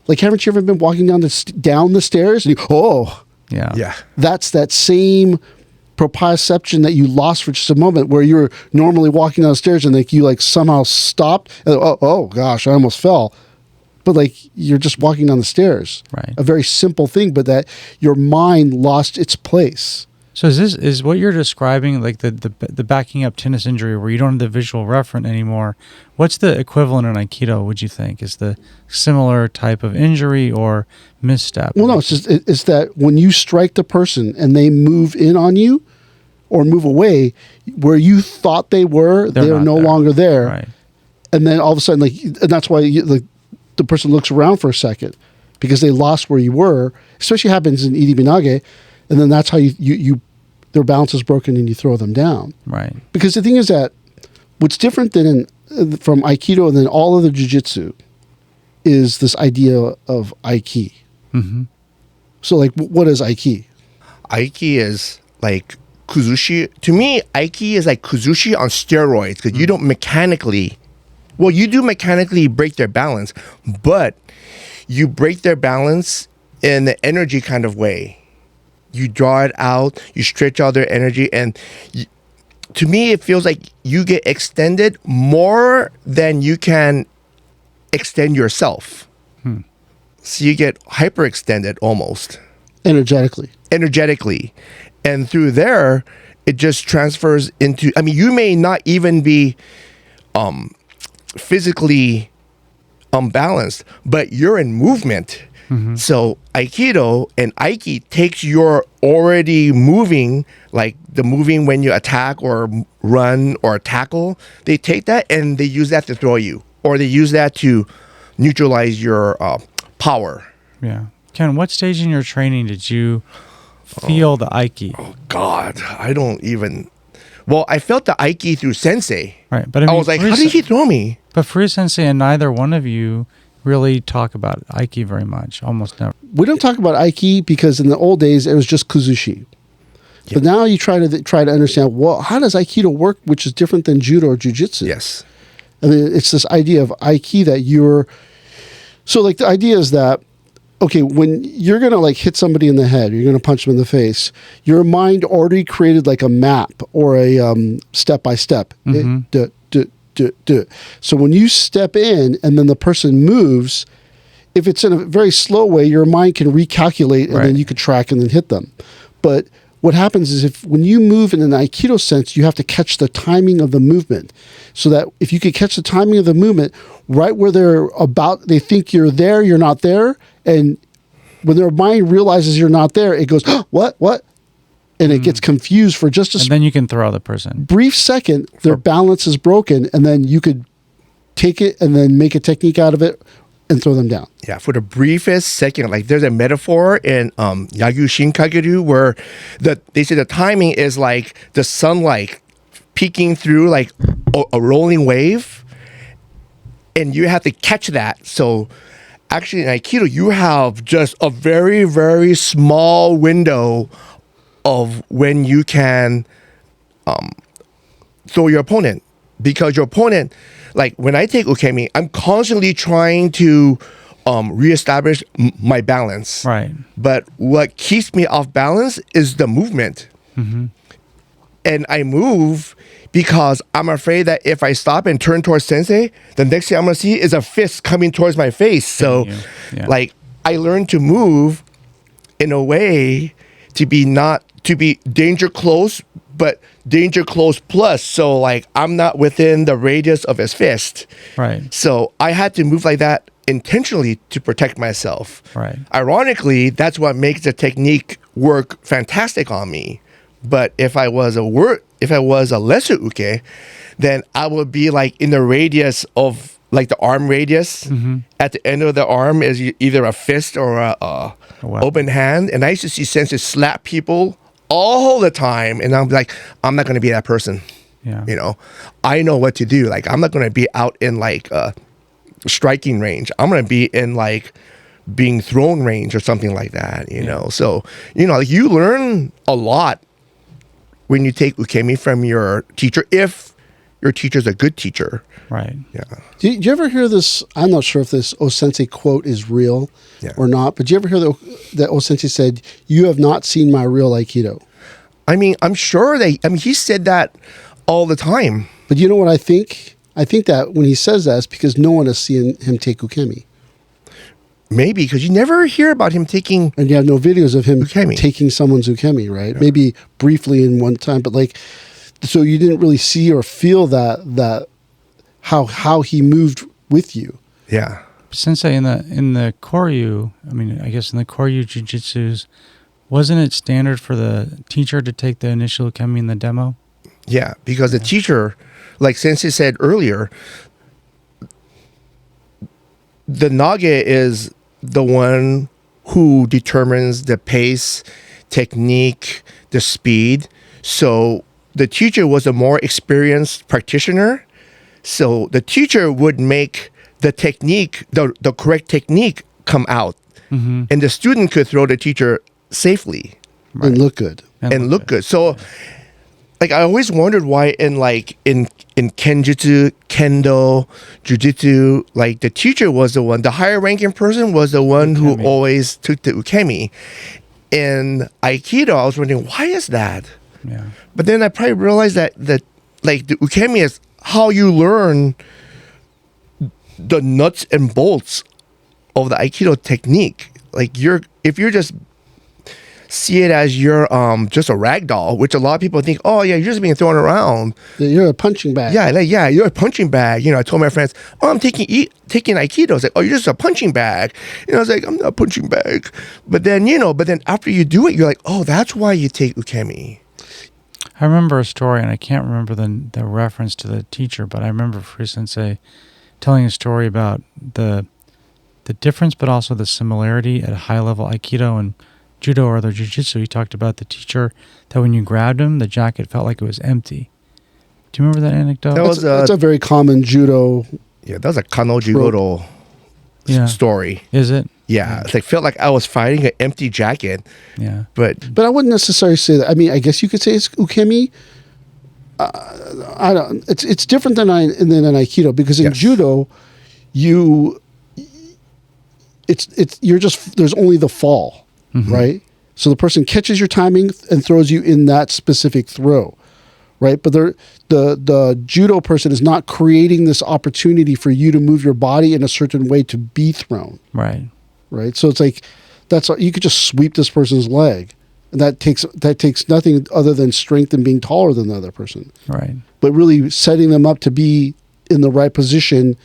Like, haven't you ever been walking down the stairs and yeah, that's that same proprioception that you lost for just a moment, where you're normally walking down the stairs and like you like somehow stopped. And, oh gosh, I almost fell. But like you're just walking down the stairs. Right. A very simple thing, but that your mind lost its place. So is what you're describing like the backing up tennis injury where you don't have the visual reference anymore? What's the equivalent in Aikido, would you think? Is the similar type of injury or misstep? Well, no, it's that when you strike the person and they move in on you or move away, where you thought they were, they are no longer there. Right. And then all of a sudden, and that's why the person looks around for a second because they lost where you were. Especially happens in Iri Binage, and then that's how you their balance is broken and you throw them down. Right. Because the thing is that what's different than from Aikido and then all other jiu-jitsu is this idea of Aiki. Mm-hmm. So, like, what is Aiki? Aiki is like Kuzushi. To me, Aiki is like Kuzushi on steroids because you don't mechanically. Well, you do mechanically break their balance, but you break their balance in the energy kind of way. You draw it out, you stretch out their energy, and to me, it feels like you get extended more than you can extend yourself. So you get hyperextended almost. Energetically. And through there, it just transfers into, I mean, you may not even be physically unbalanced, but you're in movement. Mm-hmm. So Aikido and Aiki takes your already moving, like the moving when you attack or run or tackle, they take that and they use that to throw you, or they use that to neutralize your power. Yeah. Ken, what stage in your training did you feel the Aiki? Oh God, I don't even. Well, I felt the Aiki through Sensei. Right, but I was like, how did he throw me? But Free Sensei and neither one of you really talk about Aiki very much, almost never. We don't talk about Aiki because in the old days it was just Kuzushi. Yep. But now you try to understand, well, how does Aikido work, which is different than Judo or Jiu-Jitsu? Yes. I mean, it's this idea of Aiki that so like the idea is that, okay, when you're going to like hit somebody in the head, you're going to punch them in the face, your mind already created like a map or a step-by-step. Mm-hmm. So when you step in and then the person moves, if it's in a very slow way, your mind can recalculate and then you could track and then hit them. But what happens is when you move in an Aikido sense, you have to catch the timing of the movement. So that if you could catch the timing of the movement right where they think you're there, you're not there. And when their mind realizes you're not there, it goes, what? And it gets confused for just a and then you can throw the person. Brief second, their balance is broken, and then you could take it and then make a technique out of it and throw them down. Yeah, for the briefest second, like there's a metaphor in Yagyu Shinkageru where they say the timing is like the sunlight peeking through like a rolling wave, and you have to catch that. So actually in Aikido, you have just a very, very small window of when you can throw your opponent. because your opponent, like when I take ukemi, I'm constantly trying to reestablish my balance. Right. But what keeps me off balance is the movement. Mm-hmm. And I move because I'm afraid that if I stop and turn towards sensei, the next thing I'm going to see is a fist coming towards my face. So, like, I learned to move in a way to be danger close, but danger close plus. So, like, I'm not within the radius of his fist. Right. So I had to move like that intentionally to protect myself. Right. Ironically, that's what makes the technique work fantastic on me. But if I was a lesser uke, then I would be like in the radius of like the arm radius. Mm-hmm. At the end of the arm is either a fist or a open hand. And I used to see sensei slap people all the time, and I'm like, I'm not going to be that person. Yeah. You know, I know what to do. Like, I'm not going to be out in like striking range. I'm going to be in like being thrown range or something like that. You know, so like you learn a lot when you take ukemi from your teacher, if your teacher's a good teacher. Right. Yeah. Did you ever hear this? I'm not sure if this O-sensei quote is real or not, but did you ever hear that O-sensei said, "You have not seen my real Aikido"? I mean, I'm sure he said that all the time. But you know what I think? I think that when he says that, it's because no one has seen him take ukemi. Maybe, because you never hear about him taking... And you have no videos of him ukemi. taking someone's ukemi, right? Yeah. Maybe briefly in one time, but like... So you didn't really see or feel that how he moved with you. Yeah. Sensei, in the Koryu, I mean, I guess in the Koryu Jiu-Jitsus, wasn't it standard for the teacher to take the initial ukemi in the demo? Yeah, because the teacher, like Sensei said earlier, the Nage is the one who determines the pace, technique, the speed. So the teacher was a more experienced practitioner. So the teacher would make the technique, the correct technique come out. Mm-hmm. And the student could throw the teacher safely. Right. And look good. And look good. So like I always wondered why in Kenjutsu, Kendo, Jiu-Jitsu, like the teacher was the one, the higher ranking person was the one ukemi. Who always took the ukemi. In Aikido, I was wondering, why is that? Yeah. But then I probably realized that like the ukemi is how you learn the nuts and bolts of the Aikido technique. Like if you're just see it as you're just a rag doll, which a lot of people think, oh yeah, you're just being thrown around. You're a punching bag. Yeah, you're a punching bag. You know, I told my friends, oh, I'm taking Aikido. It's like, oh, you're just a punching bag. You know, I was like, I'm not a punching bag. But then after you do it, you're like, oh, that's why you take ukemi. I remember a story, and I can't remember the reference to the teacher, but I remember Free Sensei telling a story about the difference, but also the similarity at a high level Aikido and Judo or other Jiu-Jitsu. He talked about the teacher that when you grabbed him, the jacket felt like it was empty. Do you remember that anecdote? That's a very common Judo. Yeah, that was a Kano Jigoro story. Is it? Yeah, it's like felt like I was fighting an empty jacket. Yeah, but I wouldn't necessarily say that. I mean, I guess you could say it's ukemi. I don't. It's different than an Aikido, because in Judo, you're just there's only the fall. Mm-hmm. Right? So the person catches your timing and throws you in that specific throw, right? But the judo person is not creating this opportunity for you to move your body in a certain way to be thrown. Right. Right? So it's like you could just sweep this person's leg, and that takes nothing other than strength and being taller than the other person. Right. But really setting them up to be in the right position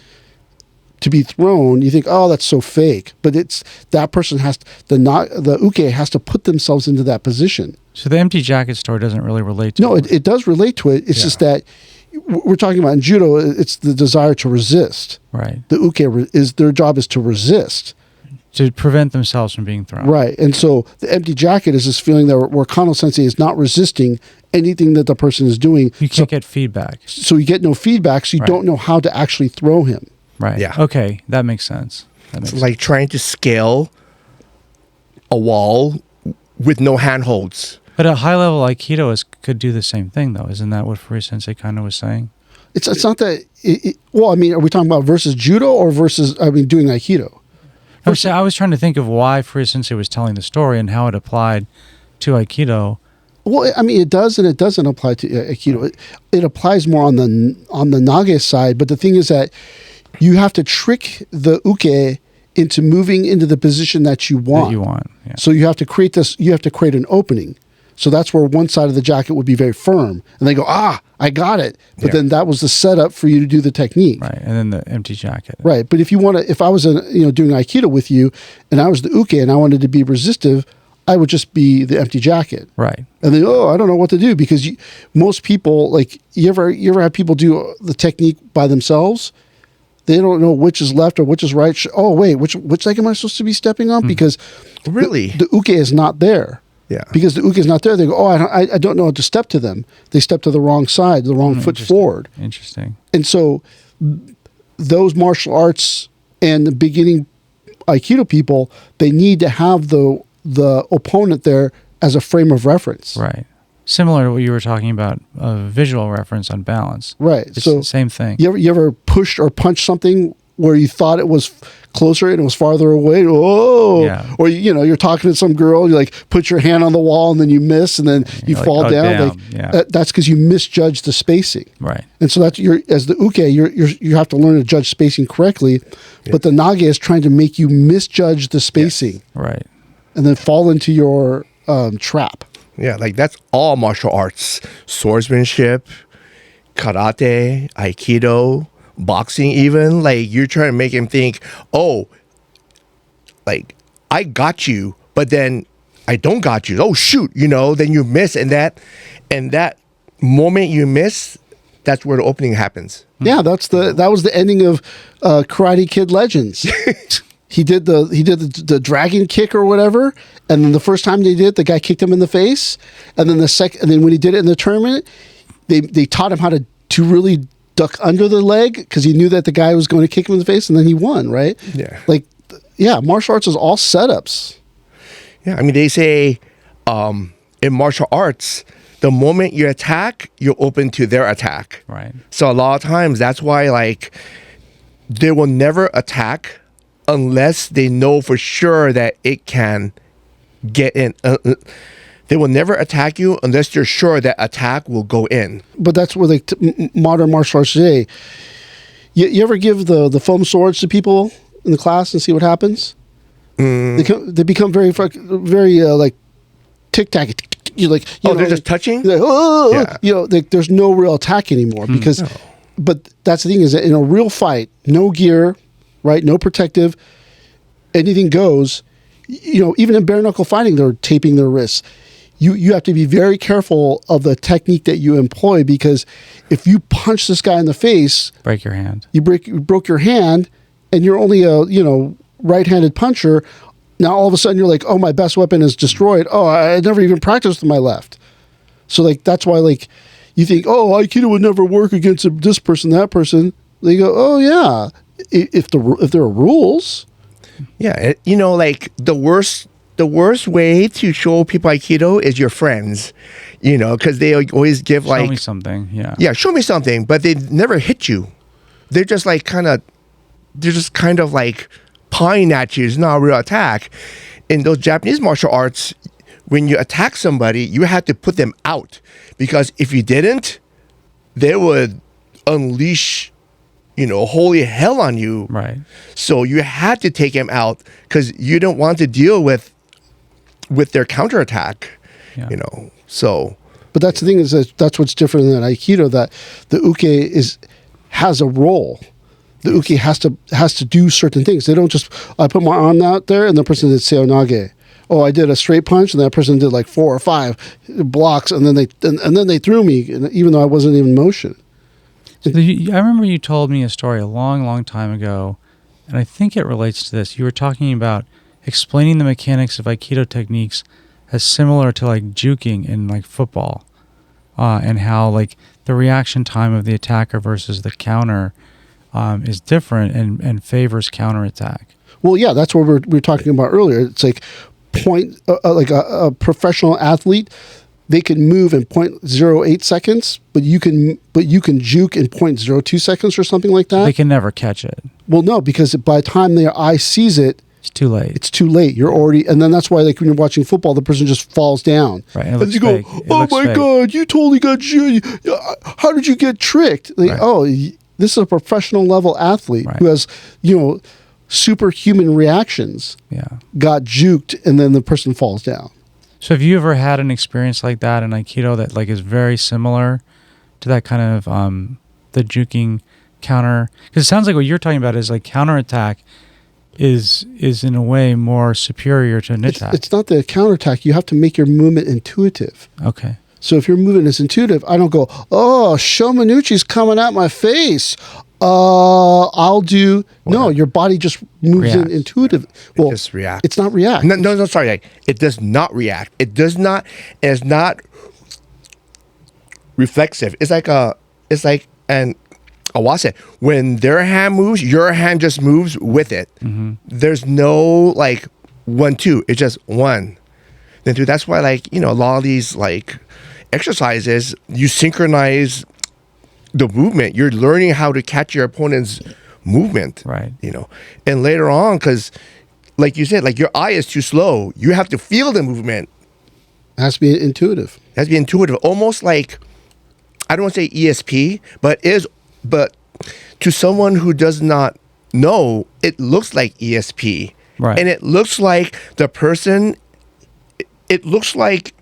to be thrown, you think, oh, that's so fake. But it's that person the uke has to put themselves into that position. So the empty jacket story doesn't really relate to it. No, it does relate to it. It's just that we're talking about in judo, it's the desire to resist. Right. The uke their job is to resist. To prevent themselves from being thrown. Right. And so the empty jacket is this feeling that where Kano Sensei is not resisting anything that the person is doing. You can't get feedback. So you get no feedback, so you don't know how to actually throw him. Right. Yeah. Okay. That makes sense. It's like trying to scale a wall with no handholds. But a high level Aikido could do the same thing, though. Isn't that what Free Sensei kind of was saying? It's not that. Well, I mean, are we talking about versus judo or versus? I mean, doing aikido. I was trying to think of why Free Sensei was telling the story and how it applied to aikido. Well, I mean, it does and it doesn't apply to aikido. It applies more on the nage side, but the thing is that you have to trick the uke into moving into the position that you want. Yeah. So you have to create this. You have to create an opening. So that's where one side of the jacket would be very firm, and they go, I got it. But then that was the setup for you to do the technique. Right, and then the empty jacket. Right, but if you want to, if I was doing aikido with you, and I was the uke, and I wanted to be resistive, I would just be the empty jacket. Right. And then, I don't know what to do, because most people, like, you ever have people do the technique by themselves? They don't know which is left or which is right. Oh, wait, which leg am I supposed to be stepping on? Because really, the uke is not there. Yeah. Because the uke is not there. They go, I don't know how to step to them. They step to the wrong side, the wrong foot forward. Interesting. And so those martial arts and the beginning aikido people, they need to have the opponent there as a frame of reference. Right. Similar to what you were talking about, a visual reference on balance. Right. It's so the same thing. You ever pushed or punched something where you thought it was closer and it was farther away? Oh, yeah. Or you're talking to some girl, you like put your hand on the wall and then you miss and then you fall down. That's because you misjudged the spacing. Right. And so that's as the uke, you have to learn to judge spacing correctly. Yes. But the nage is trying to make you misjudge the spacing. Yes. Right. And then fall into your trap. Yeah, like that's all martial arts: swordsmanship, karate, aikido, boxing. Even like you're trying to make him think, oh, like I got you, but then I don't got you. Oh shoot, then you miss, and that moment you miss, that's where the opening happens. Yeah, that was the ending of Karate Kid Legends. He did the dragon kick or whatever, and then the first time they did it, the guy kicked him in the face, and then and then when he did it in the tournament, they taught him how to really duck under the leg because he knew that the guy was going to kick him in the face, and then he won, right? Yeah. Martial arts is all setups. Yeah, I mean they say in martial arts, the moment you attack, you're open to their attack. Right. So a lot of times that's why like they will never attack unless they know for sure that it can get in. They will never attack you unless they're sure that attack will go in. But that's where modern martial arts today. You ever give the foam swords to people in the class and see what happens? They become very like tic tac. They're just touching. There's no real attack anymore because. No. But that's the thing is that in a real fight, no gear. Right, no protective, anything goes. Even in bare knuckle fighting, they're taping their wrists. You have to be very careful of the technique that you employ because if you punch this guy in the face, break your hand. You broke your hand, and you're only a right-handed puncher. Now all of a sudden you're like, oh, my best weapon is destroyed. Oh, I never even practiced with my left. So that's why you think, oh, Aikido would never work against this person, that person. They go, oh yeah. If there are rules, yeah, like the worst way to show people Aikido is your friends, because they always give show me something, show me something, but they never hit you. They're just kind of like pawing at you. It's not a real attack. In those Japanese martial arts, when you attack somebody, you have to put them out because if you didn't, they would unleash holy hell on you. Right. So you had to take him out because you don't want to deal with their counterattack. Yeah. So. But that's the thing is that's what's different than Aikido, that the uke has a role. The uke has to do certain things. They don't just I put my arm out there and the person did seonage. Oh, I did a straight punch and that person did like 4 or 5 blocks and then they threw me even though I wasn't even in motion. I remember you told me a story a long, long time ago, and I think it relates to this. You were talking about explaining the mechanics of Aikido techniques as similar to like juking in like football, and how like the reaction time of the attacker versus the counter is different and favors counterattack. Well, yeah, that's what we were talking about earlier. It's like like a professional athlete. they can move in 0.08 seconds, but you can juke in 0.02 seconds or something like that. They can never catch it. Well, no, because by the time their eye sees it, it's too late. It's too late. You're already, and then that's why, like when you're watching football, the person just falls down. Right. And you go, "Oh my God, you totally got how did you get tricked?" Like, oh, this is a professional level athlete who has, superhuman reactions. Yeah. Got juked, and then the person falls down. So have you ever had an experience like that in Aikido that like is very similar to that kind of the juking counter? Because it sounds like what you're talking about is like counterattack is in a way more superior to an attack. It's not the counterattack. You have to make your movement intuitive. Okay. So if your movement is intuitive, I don't go, "Oh, Shomanuchi's coming at my face. I'll do." No, your body just moves in intuitive. Well, it just reacts. It's not react. No, sorry. It does not react. It's not reflexive. It's like an awase. When their hand moves, your hand just moves with it. Mm-hmm. There's no like 1, 2. It's just 1. Then 2. That's why a lot of these like exercises, you synchronize the movement. You're learning how to catch your opponent's movement. Right. And later on, because like you said, like your eye is too slow. You have to feel the movement. It has to be intuitive. It has to be intuitive. Almost like, I don't want to say ESP, but to someone who does not know, it looks like ESP. Right. And it looks like the person, it looks like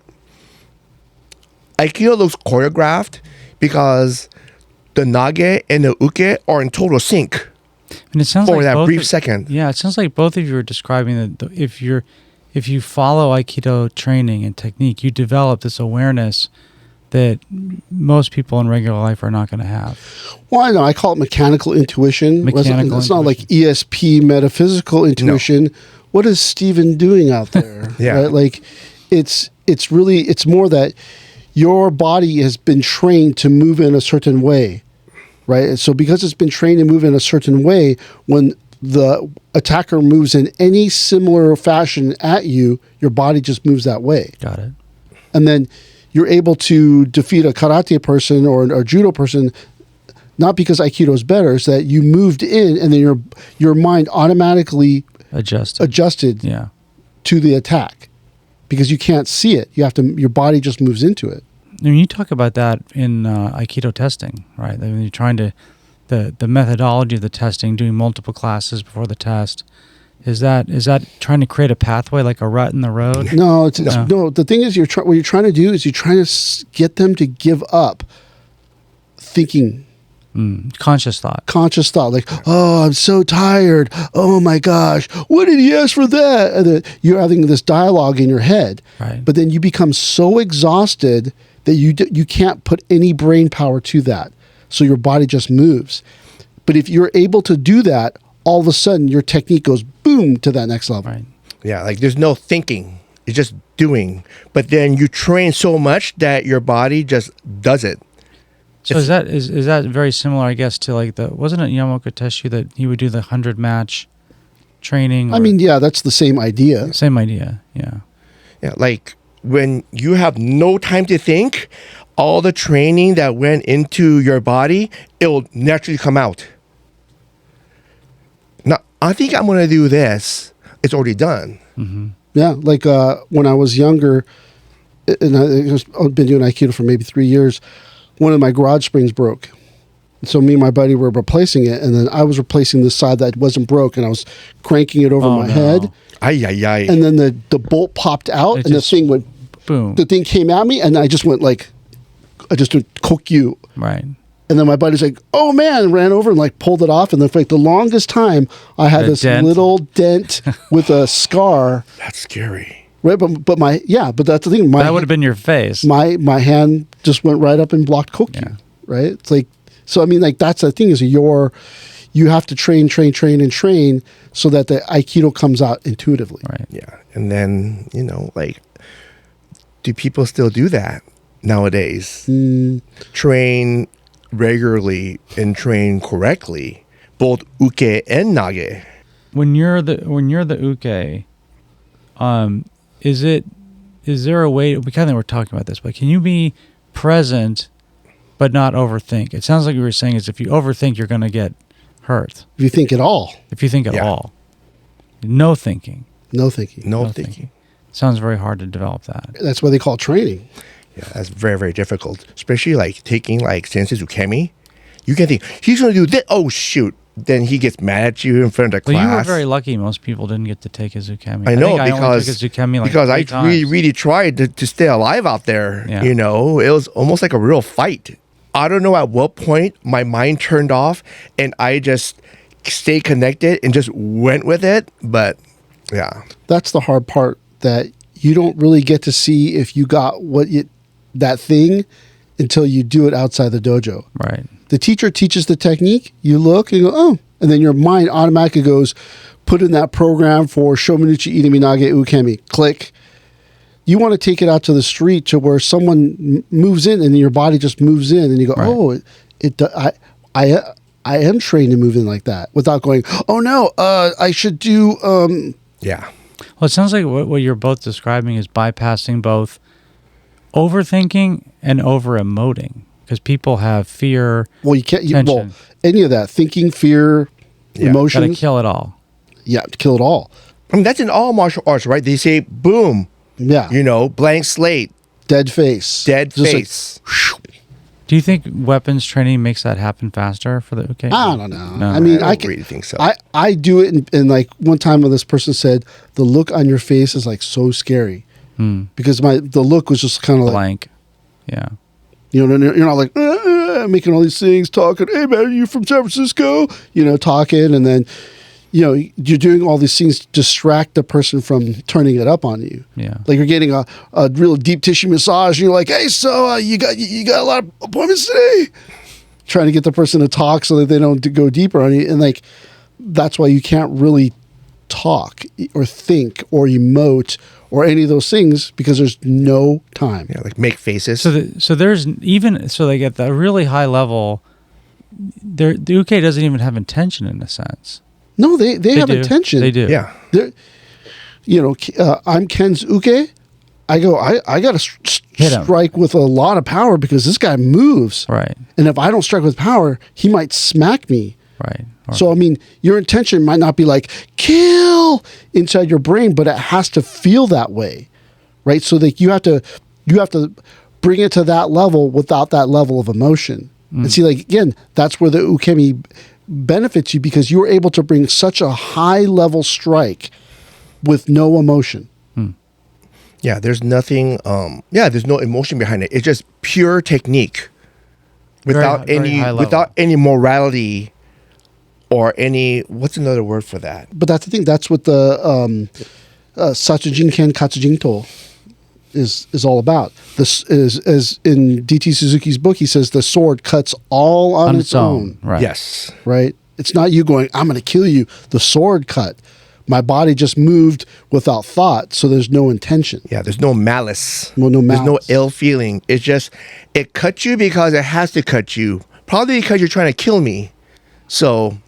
Aikido looks choreographed because the Nage and the Uke are in total sync. And it sounds for like that brief second. Yeah, it sounds like both of you are describing that if you follow Aikido training and technique, you develop this awareness that most people in regular life are not going to have. Well, I know. I call it mechanical intuition. It's not like ESP, metaphysical intuition. No. What is Stephen doing out there? Yeah. Right? Like, it's more that your body has been trained to move in a certain way, right? And so because it's been trained to move in a certain way, when the attacker moves in any similar fashion at you, your body just moves that way. Got it. And then you're able to defeat a karate person or a judo person, not because Aikido is better, it's that you moved in and then your mind automatically adjusted to the attack because you can't see it. Your body just moves into it. And you talk about that in Aikido testing, right? I mean, you're trying to, the methodology of the testing, doing multiple classes before the test. Is that trying to create a pathway, like a rut in the road? No, no. The thing is, what you're trying to do is you're trying to get them to give up thinking. Conscious thought. Like, "Oh, I'm so tired. Oh my gosh, what did he ask for that?" And then you're having this dialogue in your head. Right. But then you become so exhausted that you can't put any brain power to that. So your body just moves. But if you're able to do that, all of a sudden your technique goes boom to that next level. Right. Yeah, like there's no thinking. It's just doing. But then you train so much that your body just does it. So is that very similar, I guess, to like wasn't it Yamaoka Teshu that he would do the 100 match training? I mean, yeah, that's the same idea. Same idea, yeah. Yeah, like when you have no time to think, all the training that went into your body, it will naturally come out. Now, I think I'm going to do this. It's already done. Mm-hmm. Yeah, like when I was younger, and I've been doing Aikido for maybe 3 years, one of my garage springs broke. So me and my buddy were replacing it, and then I was replacing the side that wasn't broke, and I was cranking it over my head. Ay. And then the bolt popped out, and the thing went boom. The thing came at me, and I just went kokyu. Right. And then my buddy's like, "Oh man," and ran over and like pulled it off. And then for like the longest time, I had this little dent with a scar. That's scary. Right, but that's the thing. That would have been your face. My hand just went right up and blocked kokyu. Yeah. Right? It's like, so I mean, like that's the thing is you have to train so that the Aikido comes out intuitively. Right. Yeah, and then like, do people still do that nowadays? Train regularly and train correctly, both Uke and Nage. When you're the Uke, is it is there a way, we kind of were talking about this, but can you be present but not overthink? It sounds like you were saying is if you overthink, you're going to get hurt. If you think at all. If you think at all. No thinking. No thinking. No thinking. Sounds very hard to develop that. That's what they call training. Yeah, that's very, very difficult. Especially like taking like Sensei's Ukemi. You can think, he's going to do this. Oh, shoot. Then he gets mad at you in front of the class. Well, you were very lucky. Most people didn't get to take his Ukemi. I know, I only took his Ukemi like because I 3 times. really tried to stay alive out there. Yeah. You know, it was almost like a real fight. I don't know at what point my mind turned off and I just stayed connected and just went with it. But yeah. That's the hard part, that you don't really get to see if you got that thing until you do it outside the dojo. Right. The teacher teaches the technique, you look and you go, oh, and then your mind automatically goes, put in that program for Shomenuchi Idaminage Ukemi, click. You want to take it out to the street to where someone moves in and your body just moves in and you go, right. I am trained to move in like that without going, oh no, I should do, Yeah. Well, it sounds like what you're both describing is bypassing both overthinking and over-emoting. Because people have fear, well, you can't, tension. any of that, thinking, fear, emotions. Gotta kill it all. Yeah, kill it all. I mean, that's in all martial arts, right? They say, boom, Yeah. you know, blank slate, Dead face. dead Just face. Do you think weapons training makes that happen faster for the Uke? I don't know. No. I mean, I don't really think so. I do it, and like one time when this person said, the look on your face is like so scary. Because the look was just kind of like, Blank. Yeah. you know, you're not like making all these things, talking, hey man, are you from San Francisco? You know, talking, and then, you know, you're doing all these things to distract the person from turning it up on you. Yeah. Like you're getting a real deep tissue massage, and you're like, hey, so you got a lot of appointments today? Trying to get the person to talk so that they don't go deeper on you. And like, that's why you can't really talk or think or emote or any of those things, because there's no time. Yeah, like make faces. So there's even, so like at the really high level, the Uke doesn't even have intention in a sense. No, they have do. intention. They do. Yeah. You know, I'm Ken's Uke. I go, I got to Hit him. strike with a lot of power because this guy moves. Right. And if I don't strike with power, he might smack me. Right. So, I mean, your intention might not be like, kill inside your brain, but it has to feel that way, right? So that you have to bring it to that level without that level of emotion. And see, like, again, that's where the Ukemi benefits you, because you're able to bring such a high level strike with no emotion. Yeah, there's nothing, there's no emotion behind it. It's just pure technique without very high level. without any morality or any, what's another word for that? But that's the thing. That's what the Satsujin Ken Katsujin To is all about. This is, as in DT Suzuki's book, he says the sword cuts all on its own. Right. Yes. Right? It's not you going, I'm going to kill you. The sword cut. My body just moved without thought, so there's no intention. Yeah, there's no malice. Well, no There's no malice. ill feeling. It's just, it cut you because it has to cut you. Probably because you're trying to kill me. So,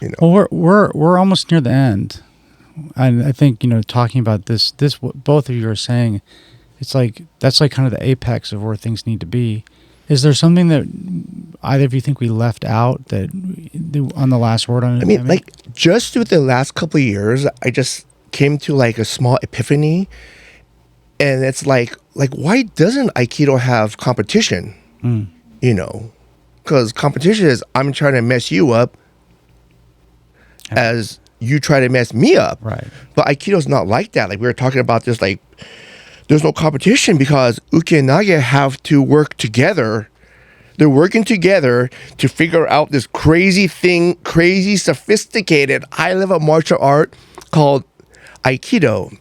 you know. Well, we're almost near the end, and I think, you know, talking about this what both of you are saying, it's like that's like kind of the apex of where things need to be. Is there something that either of you think we left out that on the last word on it? I mean, like, just through the last couple of years, I just came to like a small epiphany, and it's like why doesn't Aikido have competition? You know, because competition is I'm trying to mess you up as you try to mess me up. Right. But Aikido's not like that. Like we were talking about this, like there's no competition because Uke and Nag have to work together. They're working together to figure out this crazy thing, crazy sophisticated high-level martial art called Aikido.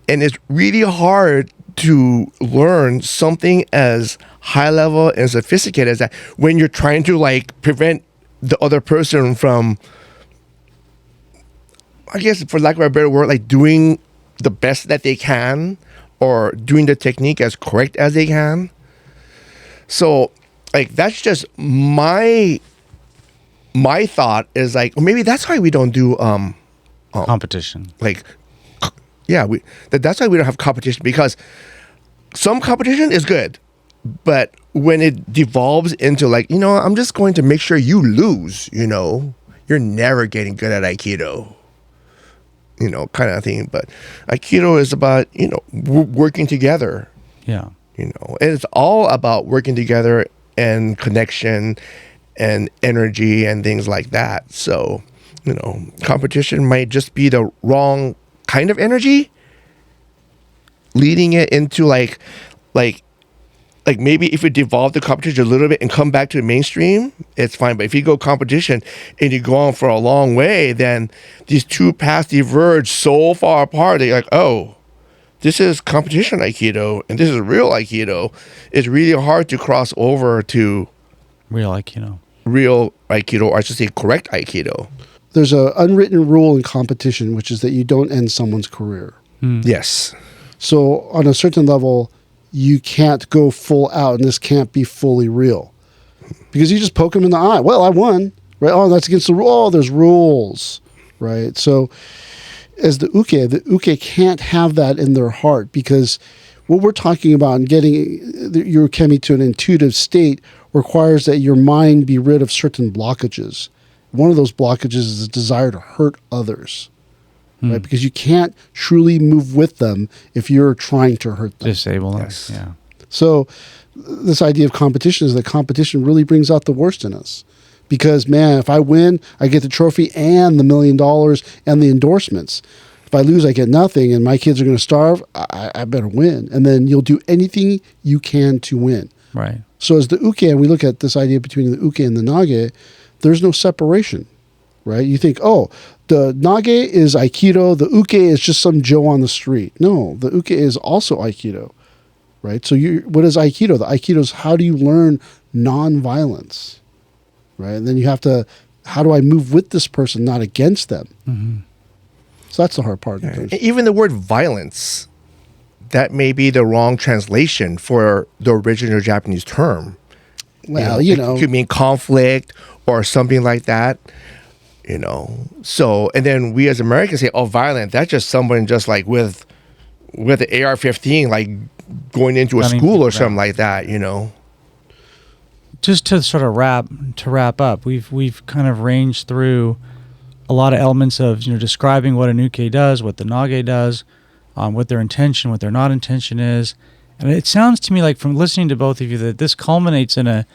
And it's really hard to learn something as high-level and sophisticated as that when you're trying to like prevent the other person from, I guess for lack of a better word, like doing the best that they can or doing the technique as correct as they can. So like that's just my thought is like, well, maybe that's why we don't do competition. like Yeah, that's why we don't have competition, because some competition is good, but when it devolves into like, I'm just going to make sure you lose, you're never getting good at Aikido, kind of thing. But Aikido is about, working together. Yeah. And it's all about working together and connection and energy and things like that. So, competition might just be the wrong kind of energy, leading it into like maybe if you devolve the competition a little bit and come back to the mainstream, it's fine. But if you go competition and you go on for a long way, then these two paths diverge so far apart. They're like, oh, this is competition Aikido and this is real Aikido. It's really hard to cross over to real Aikido. Or I should say correct Aikido. There's an unwritten rule in competition, which is that you don't end someone's career. Yes. So on a certain level, you can't go full out, and this can't be fully real. Because you just poke them in the eye. Well, I won. Right? Oh, that's against the rule. Oh, there's rules. Right? So as the Uke can't have that in their heart, because what we're talking about and getting your Ukemi to an intuitive state requires that your mind be rid of certain blockages. One of those blockages is the desire to hurt others. Right? Because you can't truly move with them if you're trying to hurt them. Disable them. Yes. Yeah. So this idea of competition is that competition really brings out the worst in us. Because, man, if I win, I get the trophy and the $1 million and the endorsements. If I lose, I get nothing, and my kids are going to starve, I better win. And then you'll do anything you can to win. Right. So as the Uke, and we look at this idea between the Uke and the Nage, there's no separation. Right? You think, oh, the Nage is Aikido, the Uke is just some Joe on the street. No, the Uke is also Aikido, right? So what is Aikido? The Aikido is how do you learn non-violence, right? And then you have to, how do I move with this person, not against them? Mm-hmm. So that's the hard part. Even the word violence, that may be the wrong translation for the original Japanese term. Well, it could mean conflict or something like that. So, and then we as Americans say, oh, violent, that's just someone just like with the AR-15, like going into a school or something like that, Just to sort of wrap up, we've kind of ranged through a lot of elements of, describing what an Uke does, what the Nage does, what their intention, what their not intention is. And it sounds to me like from listening to both of you that this culminates in a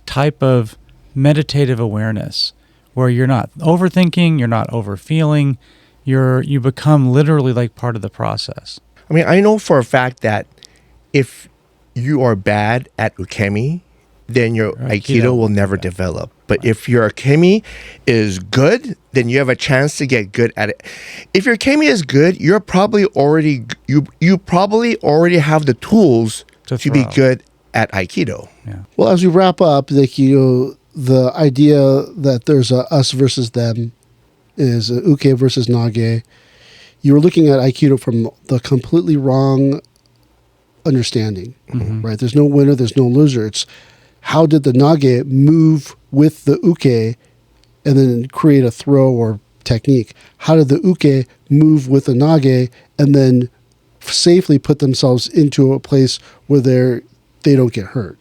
type of meditative awareness, where you're not overthinking, you're not overfeeling, you become literally like part of the process. I mean, I know for a fact that if you are bad at Ukemi, then your Aikido will never develop. But if your Ukemi is good, then you have a chance to get good at it. If your Ukemi is good, you're probably already you probably already have the tools to be good at Aikido. Yeah. Well, as we wrap up, the idea that there's a us versus them is a Uke versus Nage. You were looking at Aikido from the completely wrong understanding, right? There's no winner, there's no loser. It's how did the Nage move with the Uke and then create a throw or technique? How did the Uke move with the Nage and then safely put themselves into a place where they don't get hurt?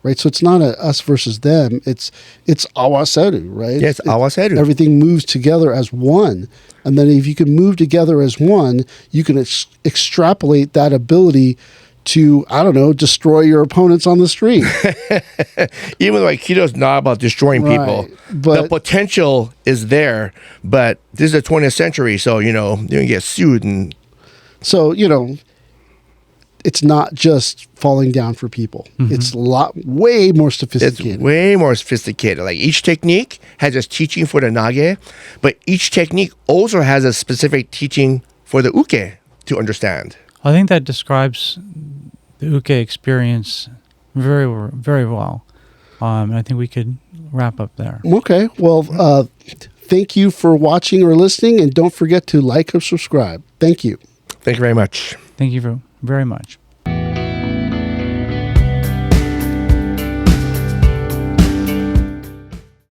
Right, so it's not a us versus them. It's awaseru, right? Yes, awaseru. Everything moves together as one, and then if you can move together as one, you can extrapolate that ability to, I don't know, destroy your opponents on the street. Even though Aikido is not about destroying people, but the potential is there. But this is the 20th century, so you're going to get sued, and so it's not just falling down for people. It's way more sophisticated. It's way more sophisticated. Like each technique has its teaching for the Nage, but each technique also has a specific teaching for the Uke to understand. I think that describes the Uke experience very, very well. And I think we could wrap up there. Okay. Well, thank you for watching or listening, and don't forget to like or subscribe. Thank you. Thank you very much. Thank you very much.